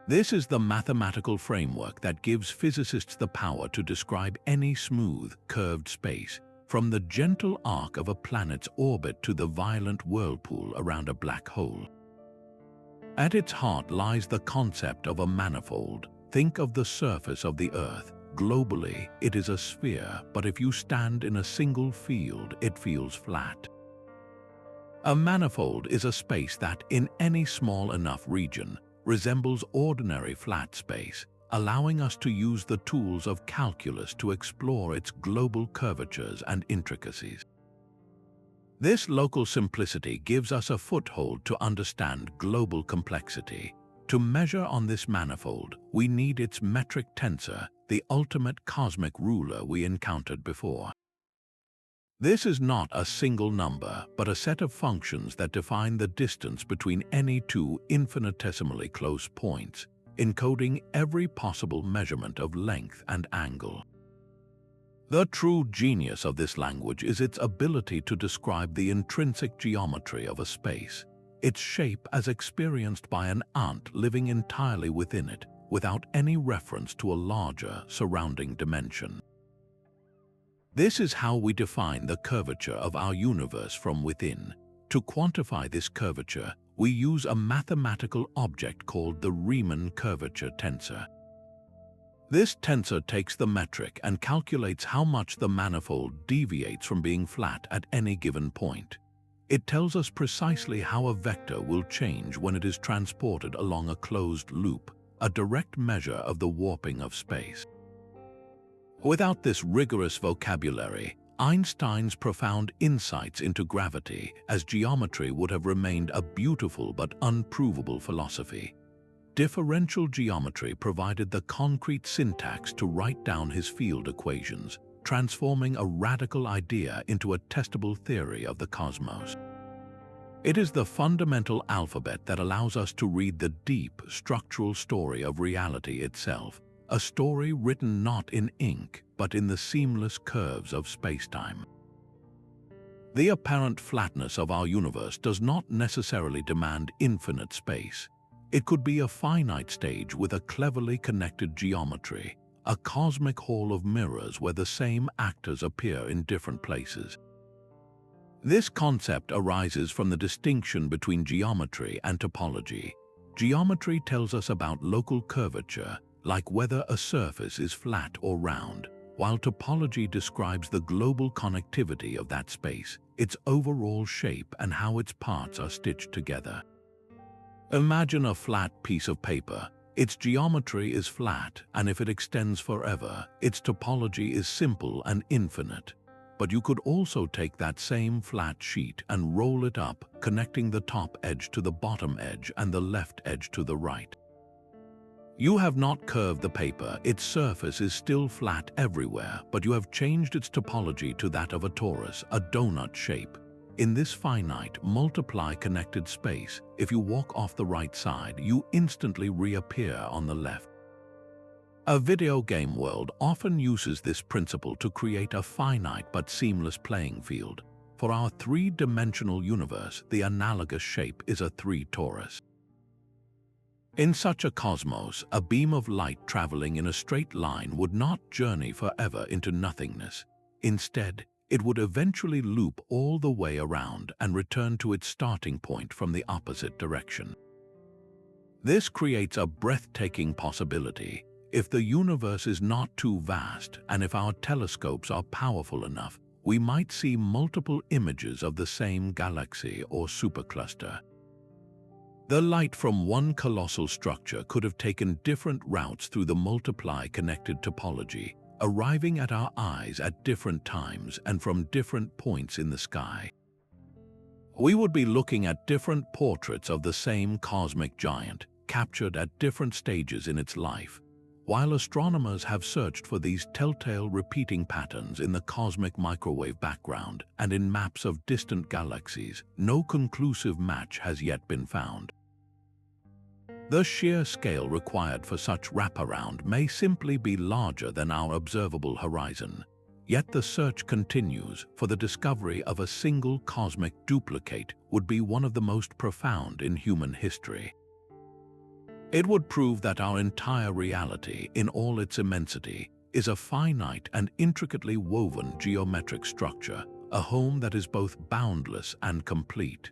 This is the mathematical framework that gives physicists the power to describe any smooth, curved space, from the gentle arc of a planet's orbit to the violent whirlpool around a black hole. At its heart lies the concept of a manifold. Think of the surface of the Earth. Globally, it is a sphere, but if you stand in a single field, it feels flat. A manifold is a space that, in any small enough region, resembles ordinary flat space, allowing us to use the tools of calculus to explore its global curvatures and intricacies. This local simplicity gives us a foothold to understand global complexity. To measure on this manifold, we need its metric tensor, the ultimate cosmic ruler we encountered before. This is not a single number, but a set of functions that define the distance between any two infinitesimally close points, encoding every possible measurement of length and angle. The true genius of this language is its ability to describe the intrinsic geometry of a space, its shape as experienced by an ant living entirely within it, without any reference to a larger surrounding dimension. This is how we define the curvature of our universe from within. To quantify this curvature, we use a mathematical object called the Riemann curvature tensor. This tensor takes the metric and calculates how much the manifold deviates from being flat at any given point. It tells us precisely how a vector will change when it is transported along a closed loop, a direct measure of the warping of space. Without this rigorous vocabulary, Einstein's profound insights into gravity as geometry would have remained a beautiful but unprovable philosophy. Differential geometry provided the concrete syntax to write down his field equations, transforming a radical idea into a testable theory of the cosmos. It is the fundamental alphabet that allows us to read the deep, structural story of reality itself, a story written not in ink, but in the seamless curves of spacetime. The apparent flatness of our universe does not necessarily demand infinite space. It could be a finite stage with a cleverly connected geometry, a cosmic hall of mirrors where the same actors appear in different places. This concept arises from the distinction between geometry and topology. Geometry tells us about local curvature, like whether a surface is flat or round, while topology describes the global connectivity of that space, its overall shape and how its parts are stitched together. Imagine a flat piece of paper. Its geometry is flat, and if it extends forever, its topology is simple and infinite. But you could also take that same flat sheet and roll it up, connecting the top edge to the bottom edge and the left edge to the right. You have not curved the paper, its surface is still flat everywhere, but you have changed its topology to that of a torus, a donut shape. In this finite, multiply connected space, if you walk off the right side, you instantly reappear on the left. A video game world often uses this principle to create a finite but seamless playing field. For our three-dimensional universe, the analogous shape is a 3 torus. In such a cosmos, a beam of light traveling in a straight line would not journey forever into nothingness. Instead, it would eventually loop all the way around and return to its starting point from the opposite direction. This creates a breathtaking possibility. If the universe is not too vast, and if our telescopes are powerful enough, we might see multiple images of the same galaxy or supercluster. The light from one colossal structure could have taken different routes through the multiply-connected topology, arriving at our eyes at different times and from different points in the sky. We would be looking at different portraits of the same cosmic giant, captured at different stages in its life. While astronomers have searched for these telltale repeating patterns in the cosmic microwave background and in maps of distant galaxies, no conclusive match has yet been found. The sheer scale required for such wraparound may simply be larger than our observable horizon. Yet the search continues, for the discovery of a single cosmic duplicate would be one of the most profound in human history. It would prove that our entire reality, in all its immensity, is a finite and intricately woven geometric structure, a home that is both boundless and complete.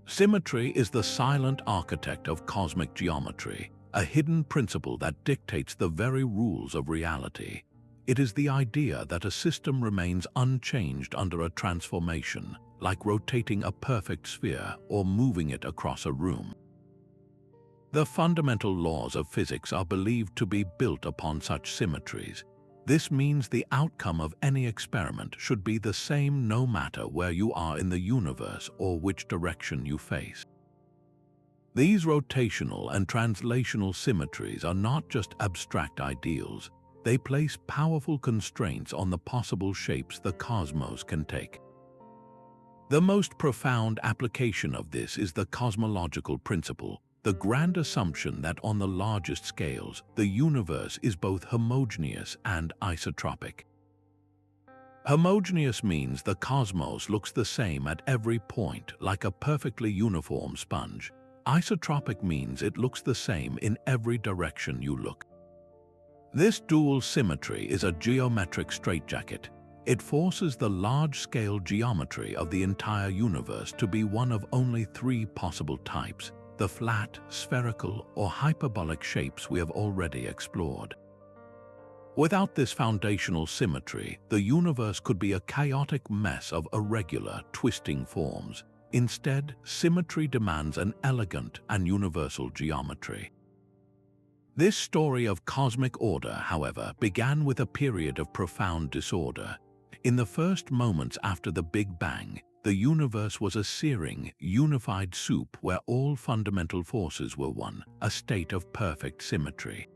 Symmetry is the silent architect of cosmic geometry, a hidden principle that dictates the very rules of reality. It is the idea that a system remains unchanged under a transformation, like rotating a perfect sphere or moving it across a room. The fundamental laws of physics are believed to be built upon such symmetries. This means the outcome of any experiment should be the same no matter where you are in the universe or which direction you face. These rotational and translational symmetries are not just abstract ideals. They place powerful constraints on the possible shapes the cosmos can take. The most profound application of this is the cosmological principle, the grand assumption that on the largest scales, the universe is both homogeneous and isotropic. Homogeneous means the cosmos looks the same at every point, like a perfectly uniform sponge. Isotropic means it looks the same in every direction you look. This dual symmetry is a geometric straitjacket. It forces the large-scale geometry of the entire universe to be one of only 3 possible types: the flat, spherical, or hyperbolic shapes we have already explored. Without this foundational symmetry, the universe could be a chaotic mess of irregular, twisting forms. Instead, symmetry demands an elegant and universal geometry. This story of cosmic order, however, began with a period of profound disorder. In the first moments after the Big Bang, the universe was a searing, unified soup where all fundamental forces were one, a state of perfect symmetry.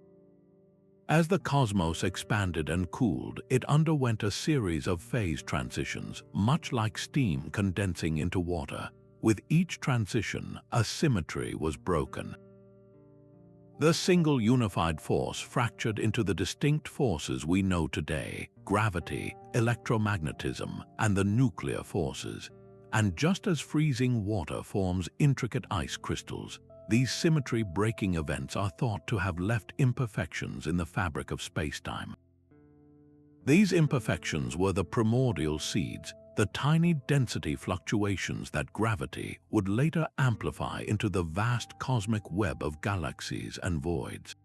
As the cosmos expanded and cooled, it underwent a series of phase transitions, much like steam condensing into water. With each transition, a symmetry was broken. The single unified force fractured into the distinct forces we know today: gravity, electromagnetism, and the nuclear forces. And just as freezing water forms intricate ice crystals, these symmetry-breaking events are thought to have left imperfections in the fabric of spacetime. These imperfections were the primordial seeds, the tiny density fluctuations that gravity would later amplify into the vast cosmic web of galaxies and voids.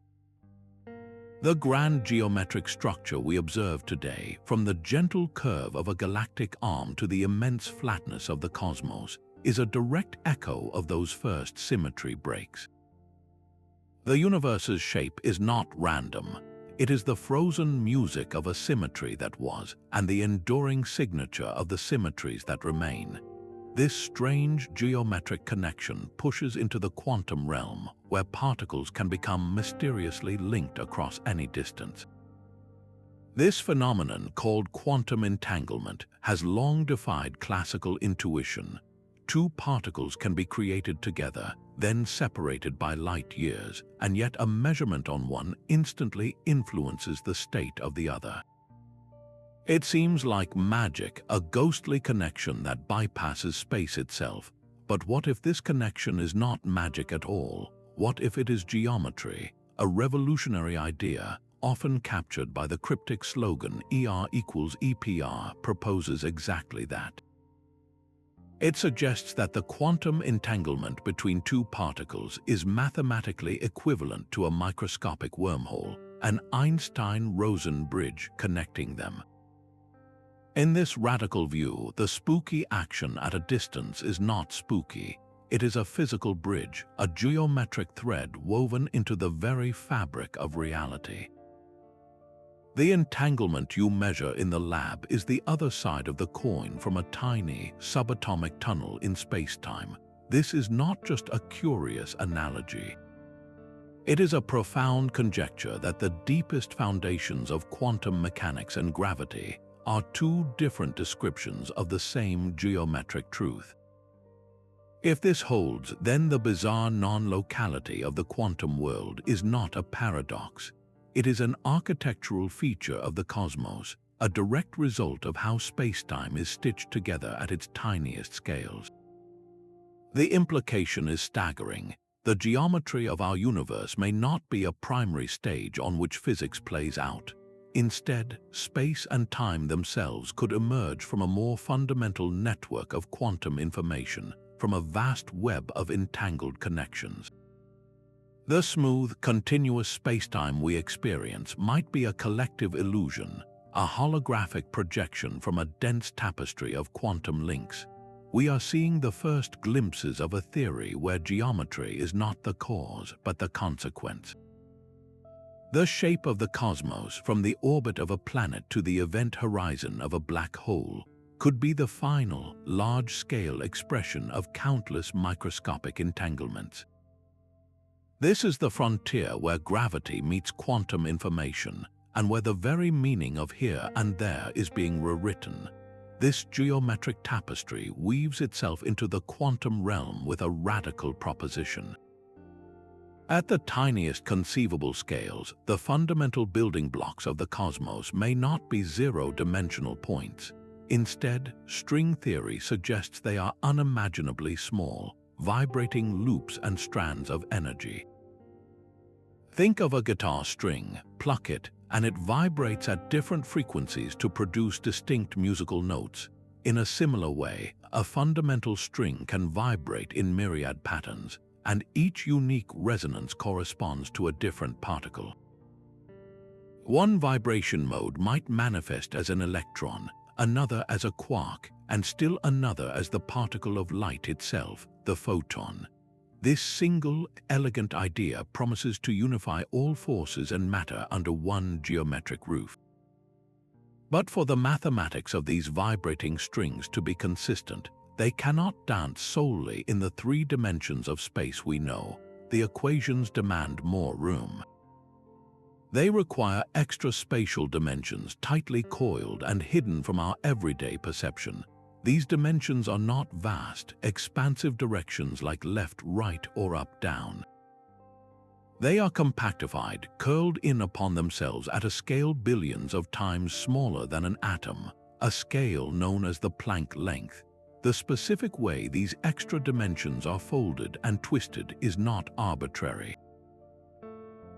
The grand geometric structure we observe today, from the gentle curve of a galactic arm to the immense flatness of the cosmos, is a direct echo of those first symmetry breaks. The universe's shape is not random. It is the frozen music of a symmetry that was, and the enduring signature of the symmetries that remain. This strange geometric connection pushes into the quantum realm, where particles can become mysteriously linked across any distance. This phenomenon, called quantum entanglement, has long defied classical intuition. Two particles can be created together, then separated by light years, and yet a measurement on one instantly influences the state of the other. It seems like magic, a ghostly connection that bypasses space itself. But what if this connection is not magic at all? What if it is geometry, a revolutionary idea, often captured by the cryptic slogan ER equals EPR, proposes exactly that. It suggests that the quantum entanglement between two particles is mathematically equivalent to a microscopic wormhole, an Einstein-Rosen bridge connecting them. In this radical view, the spooky action at a distance is not spooky. It is a physical bridge, a geometric thread woven into the very fabric of reality. The entanglement you measure in the lab is the other side of the coin from a tiny, subatomic tunnel in spacetime. This is not just a curious analogy. It is a profound conjecture that the deepest foundations of quantum mechanics and gravity are two different descriptions of the same geometric truth. If this holds, then the bizarre non-locality of the quantum world is not a paradox. It is an architectural feature of the cosmos, a direct result of how spacetime is stitched together at its tiniest scales. The implication is staggering. The geometry of our universe may not be a primary stage on which physics plays out. Instead, space and time themselves could emerge from a more fundamental network of quantum information, from a vast web of entangled connections. The smooth, continuous spacetime we experience might be a collective illusion, a holographic projection from a dense tapestry of quantum links. We are seeing the first glimpses of a theory where geometry is not the cause, but the consequence. The shape of the cosmos, from the orbit of a planet to the event horizon of a black hole, could be the final, large-scale expression of countless microscopic entanglements. This is the frontier where gravity meets quantum information, and where the very meaning of here and there is being rewritten. This geometric tapestry weaves itself into the quantum realm with a radical proposition. At the tiniest conceivable scales, the fundamental building blocks of the cosmos may not be zero-dimensional points. Instead, string theory suggests they are unimaginably small, vibrating loops and strands of energy. Think of a guitar string, pluck it, and it vibrates at different frequencies to produce distinct musical notes. In a similar way, a fundamental string can vibrate in myriad patterns, and each unique resonance corresponds to a different particle. One vibration mode might manifest as an electron, another as a quark, and still another as the particle of light itself, the photon. This single, elegant idea promises to unify all forces and matter under one geometric roof. But for the mathematics of these vibrating strings to be consistent, they cannot dance solely in the three dimensions of space we know. The equations demand more room. They require extra spatial dimensions tightly coiled and hidden from our everyday perception. These dimensions are not vast, expansive directions like left, right, or up, down. They are compactified, curled in upon themselves at a scale billions of times smaller than an atom, a scale known as the Planck length. The specific way these extra dimensions are folded and twisted is not arbitrary.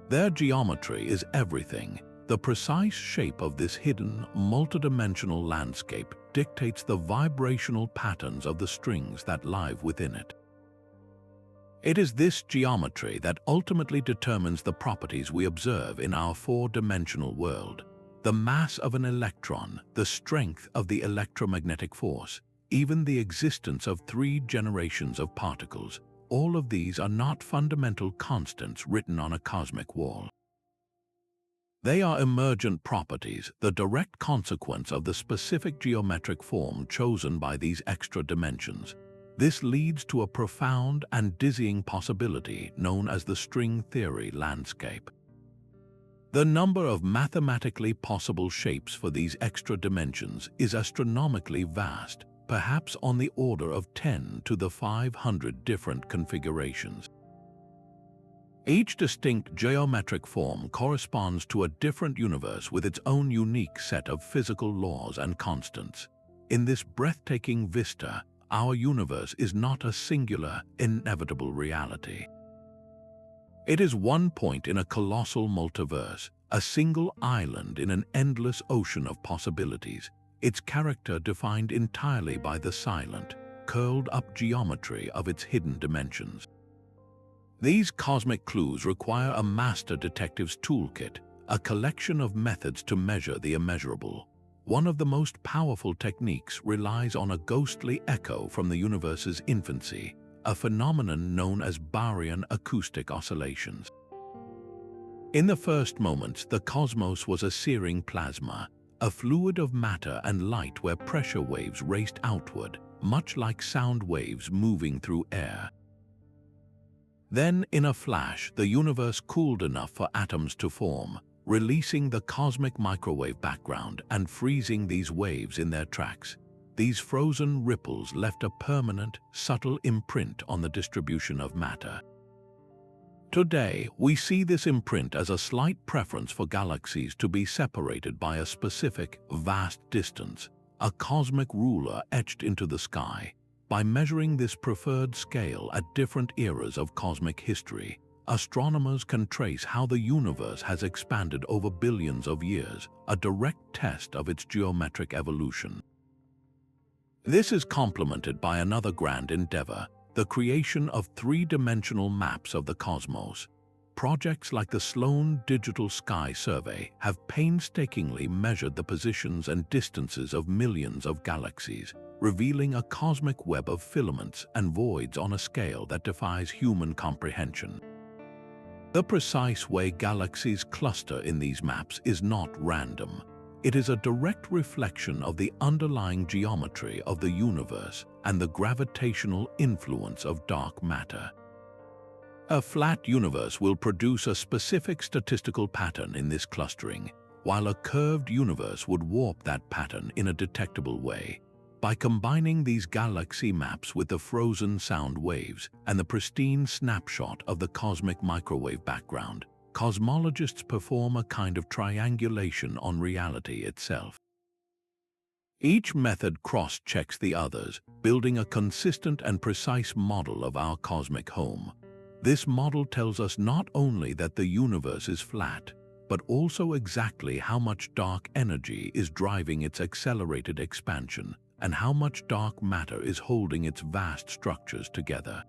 Their geometry is everything. The precise shape of this hidden, multidimensional landscape dictates the vibrational patterns of the strings that live within it. It is this geometry that ultimately determines the properties we observe in our four-dimensional world. The mass of an electron, the strength of the electromagnetic force, even the existence of 3 generations of particles, all of these are not fundamental constants written on a cosmic wall. They are emergent properties, the direct consequence of the specific geometric form chosen by these extra dimensions. This leads to a profound and dizzying possibility known as the string theory landscape. The number of mathematically possible shapes for these extra dimensions is astronomically vast, perhaps on the order of 10 to the 500 different configurations. Each distinct geometric form corresponds to a different universe with its own unique set of physical laws and constants. In this breathtaking vista, our universe is not a singular, inevitable reality. It is one point in a colossal multiverse, a single island in an endless ocean of possibilities, its character defined entirely by the silent, curled-up geometry of its hidden dimensions. These cosmic clues require a master detective's toolkit, a collection of methods to measure the immeasurable. One of the most powerful techniques relies on a ghostly echo from the universe's infancy, a phenomenon known as Baryon acoustic oscillations. In the first moments, the cosmos was a searing plasma, a fluid of matter and light where pressure waves raced outward, much like sound waves moving through air. Then, in a flash, the universe cooled enough for atoms to form, releasing the cosmic microwave background and freezing these waves in their tracks. These frozen ripples left a permanent, subtle imprint on the distribution of matter. Today, we see this imprint as a slight preference for galaxies to be separated by a specific, vast distance, a cosmic ruler etched into the sky. By measuring this preferred scale at different eras of cosmic history, astronomers can trace how the universe has expanded over billions of years, a direct test of its geometric evolution. This is complemented by another grand endeavor, the creation of 3-dimensional maps of the cosmos. Projects like the Sloan Digital Sky Survey have painstakingly measured the positions and distances of millions of galaxies, revealing a cosmic web of filaments and voids on a scale that defies human comprehension. The precise way galaxies cluster in these maps is not random. It is a direct reflection of the underlying geometry of the universe and the gravitational influence of dark matter. A flat universe will produce a specific statistical pattern in this clustering, while a curved universe would warp that pattern in a detectable way. By combining these galaxy maps with the frozen sound waves and the pristine snapshot of the cosmic microwave background, cosmologists perform a kind of triangulation on reality itself. Each method cross-checks the others, building a consistent and precise model of our cosmic home. This model tells us not only that the universe is flat, but also exactly how much dark energy is driving its accelerated expansion, and how much dark matter is holding its vast structures together.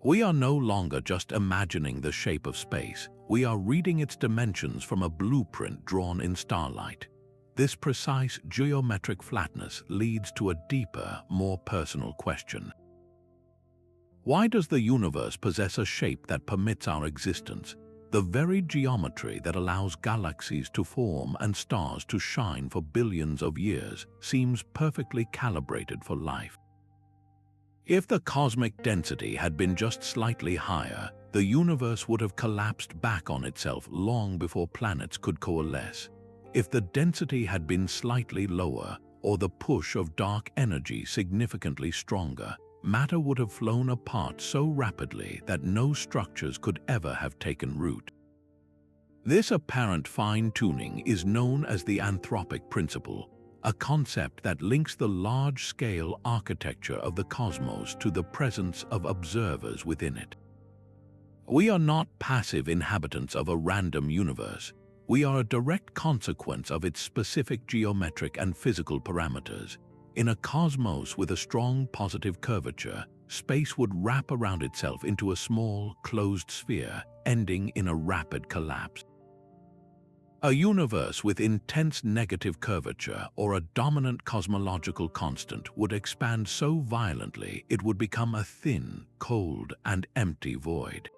We are no longer just imagining the shape of space, we are reading its dimensions from a blueprint drawn in starlight. This precise geometric flatness leads to a deeper, more personal question. Why does the universe possess a shape that permits our existence? The very geometry that allows galaxies to form and stars to shine for billions of years seems perfectly calibrated for life. If the cosmic density had been just slightly higher, the universe would have collapsed back on itself long before planets could coalesce. If the density had been slightly lower, or the push of dark energy significantly stronger, matter would have flown apart so rapidly that no structures could ever have taken root. This apparent fine-tuning is known as the Anthropic Principle, a concept that links the large-scale architecture of the cosmos to the presence of observers within it. We are not passive inhabitants of a random universe. We are a direct consequence of its specific geometric and physical parameters. In a cosmos with a strong positive curvature, space would wrap around itself into a small, closed sphere, ending in a rapid collapse. A universe with intense negative curvature or a dominant cosmological constant would expand so violently it would become a thin, cold, and empty void.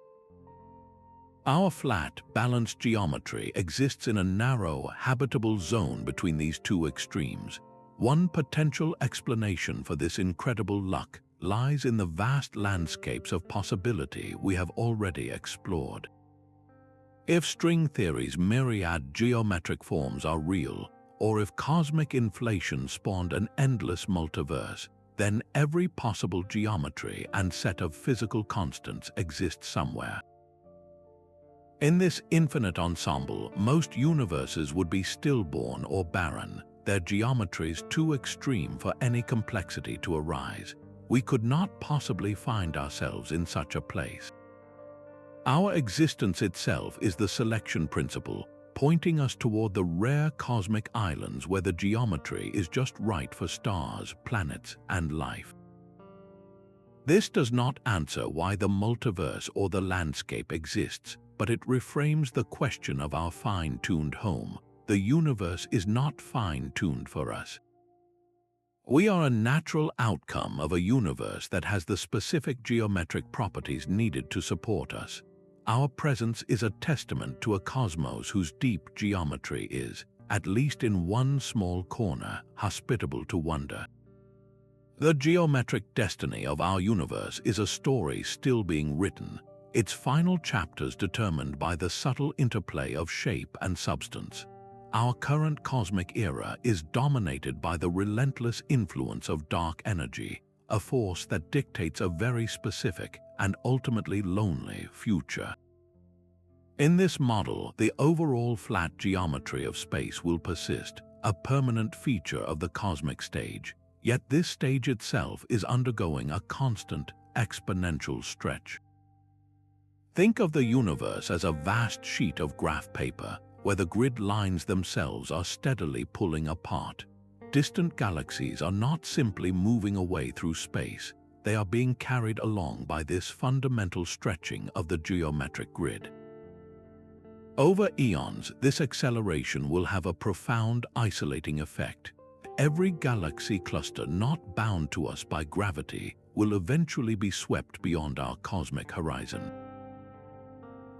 Our flat, balanced geometry exists in a narrow, habitable zone between these two extremes. One potential explanation for this incredible luck lies in the vast landscapes of possibility we have already explored. If string theory's myriad geometric forms are real, or if cosmic inflation spawned an endless multiverse, then every possible geometry and set of physical constants exists somewhere. In this infinite ensemble, most universes would be stillborn or barren, their geometries too extreme for any complexity to arise. We could not possibly find ourselves in such a place. Our existence itself is the selection principle, pointing us toward the rare cosmic islands where the geometry is just right for stars, planets, and life. This does not answer why the multiverse or the landscape exists, but it reframes the question of our fine-tuned home. The universe is not fine-tuned for us. We are a natural outcome of a universe that has the specific geometric properties needed to support us. Our presence is a testament to a cosmos whose deep geometry is, at least in one small corner, hospitable to wonder. The geometric destiny of our universe is a story still being written, its final chapters determined by the subtle interplay of shape and substance. Our current cosmic era is dominated by the relentless influence of dark energy, a force that dictates a very specific and ultimately lonely future. In this model, the overall flat geometry of space will persist, a permanent feature of the cosmic stage, yet this stage itself is undergoing a constant, exponential stretch. Think of the universe as a vast sheet of graph paper, where the grid lines themselves are steadily pulling apart. Distant galaxies are not simply moving away through space, they are being carried along by this fundamental stretching of the geometric grid. Over eons, this acceleration will have a profound isolating effect. Every galaxy cluster not bound to us by gravity will eventually be swept beyond our cosmic horizon.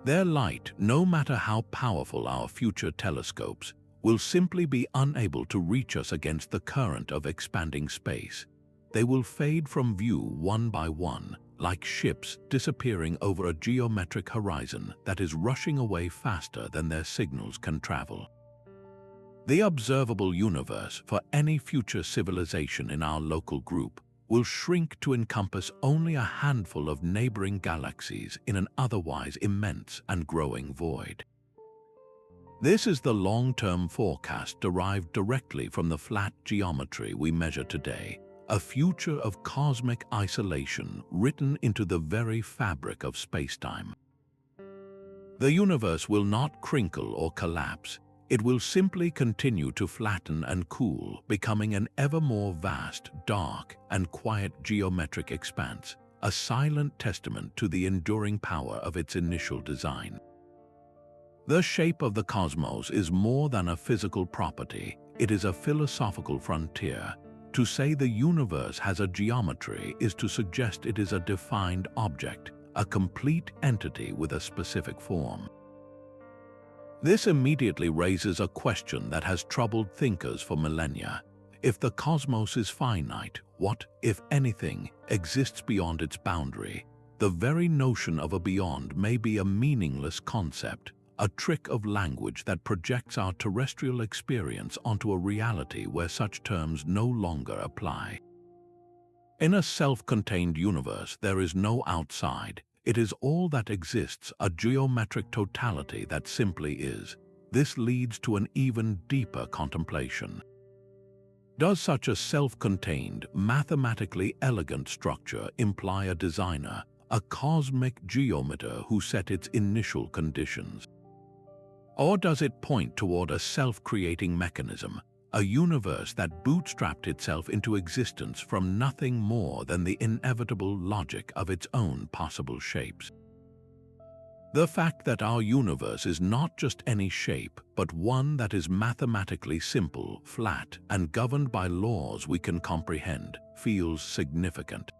Their light, no matter how powerful our future telescopes, will simply be unable to reach us against the current of expanding space. They will fade from view one by one, like ships disappearing over a geometric horizon that is rushing away faster than their signals can travel. The observable universe for any future civilization in our local group will shrink to encompass only a handful of neighboring galaxies in an otherwise immense and growing void. This is the long-term forecast derived directly from the flat geometry we measure today, a future of cosmic isolation written into the very fabric of spacetime. The universe will not crinkle or collapse. It will simply continue to flatten and cool, becoming an ever more vast, dark, and quiet geometric expanse, a silent testament to the enduring power of its initial design. The shape of the cosmos is more than a physical property, it is a philosophical frontier. To say the universe has a geometry is to suggest it is a defined object, a complete entity with a specific form. This immediately raises a question that has troubled thinkers for millennia. If the cosmos is finite, what, if anything, exists beyond its boundary? The very notion of a beyond may be a meaningless concept, a trick of language that projects our terrestrial experience onto a reality where such terms no longer apply. In a self-contained universe, there is no outside. It is all that exists, a geometric totality that simply is. This leads to an even deeper contemplation. Does such a self-contained, mathematically elegant structure imply a designer, a cosmic geometer who set its initial conditions? Or does it point toward a self-creating mechanism, a universe that bootstrapped itself into existence from nothing more than the inevitable logic of its own possible shapes. The fact that our universe is not just any shape, but one that is mathematically simple, flat, and governed by laws we can comprehend, feels significant.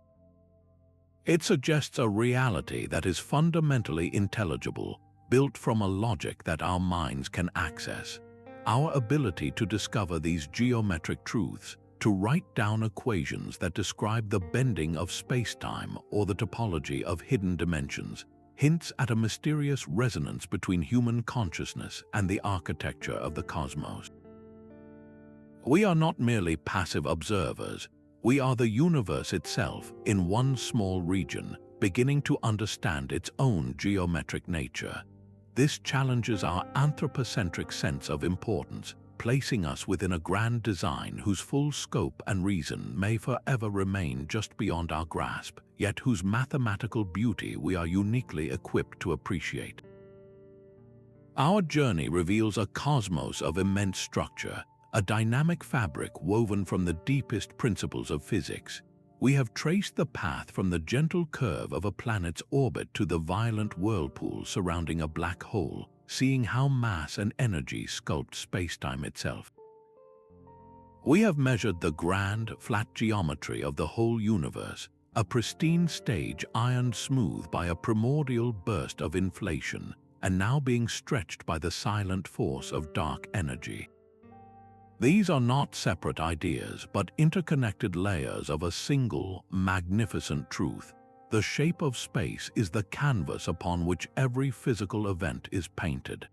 It suggests a reality that is fundamentally intelligible, built from a logic that our minds can access. Our ability to discover these geometric truths, to write down equations that describe the bending of spacetime or the topology of hidden dimensions, hints at a mysterious resonance between human consciousness and the architecture of the cosmos. We are not merely passive observers, we are the universe itself in one small region, beginning to understand its own geometric nature. This challenges our anthropocentric sense of importance, placing us within a grand design whose full scope and reason may forever remain just beyond our grasp, yet whose mathematical beauty we are uniquely equipped to appreciate. Our journey reveals a cosmos of immense structure, a dynamic fabric woven from the deepest principles of physics. We have traced the path from the gentle curve of a planet's orbit to the violent whirlpool surrounding a black hole, seeing how mass and energy sculpt spacetime itself. We have measured the grand, flat geometry of the whole universe, a pristine stage ironed smooth by a primordial burst of inflation, and now being stretched by the silent force of dark energy. These are not separate ideas, but interconnected layers of a single, magnificent truth. The shape of space is the canvas upon which every physical event is painted.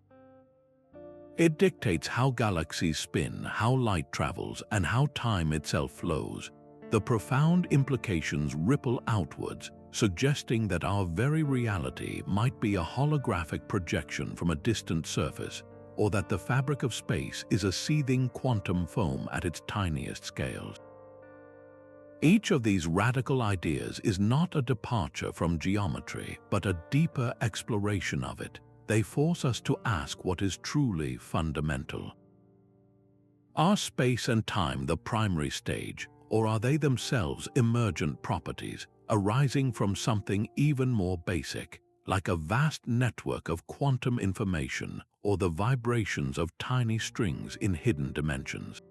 It dictates how galaxies spin, how light travels, and how time itself flows. The profound implications ripple outwards, suggesting that our very reality might be a holographic projection from a distant surface, or that the fabric of space is a seething quantum foam at its tiniest scales. Each of these radical ideas is not a departure from geometry, but a deeper exploration of it. They force us to ask what is truly fundamental. Are space and time the primary stage, or are they themselves emergent properties, arising from something even more basic, like a vast network of quantum information or the vibrations of tiny strings in hidden dimensions?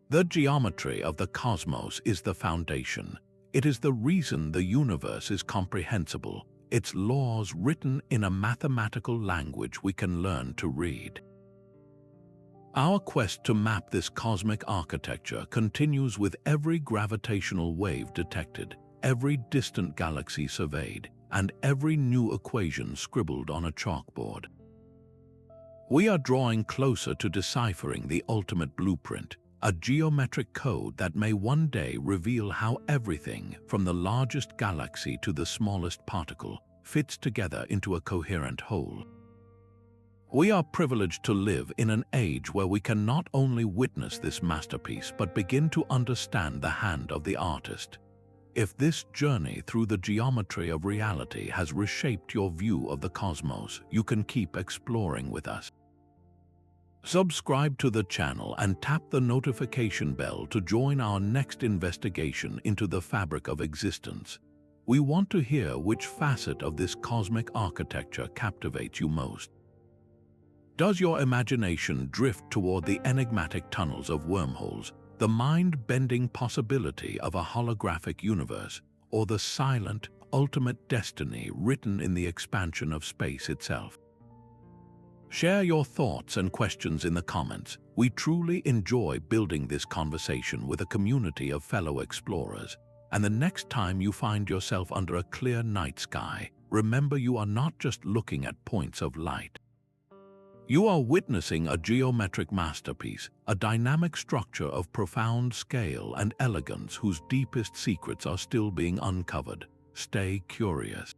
The geometry of the cosmos is the foundation. It is the reason the universe is comprehensible, its laws written in a mathematical language we can learn to read. Our quest to map this cosmic architecture continues with every gravitational wave detected, every distant galaxy surveyed, and every new equation scribbled on a chalkboard. We are drawing closer to deciphering the ultimate blueprint, a geometric code that may one day reveal how everything, from the largest galaxy to the smallest particle, fits together into a coherent whole. We are privileged to live in an age where we can not only witness this masterpiece but begin to understand the hand of the artist. If this journey through the geometry of reality has reshaped your view of the cosmos, you can keep exploring with us. Subscribe to the channel and tap the notification bell to join our next investigation into the fabric of existence. We want to hear which facet of this cosmic architecture captivates you most. Does your imagination drift toward the enigmatic tunnels of wormholes, the mind-bending possibility of a holographic universe, or the silent, ultimate destiny written in the expansion of space itself? Share your thoughts and questions in the comments. We truly enjoy building this conversation with a community of fellow explorers. And the next time you find yourself under a clear night sky, remember you are not just looking at points of light. You are witnessing a geometric masterpiece, a dynamic structure of profound scale and elegance whose deepest secrets are still being uncovered. Stay curious.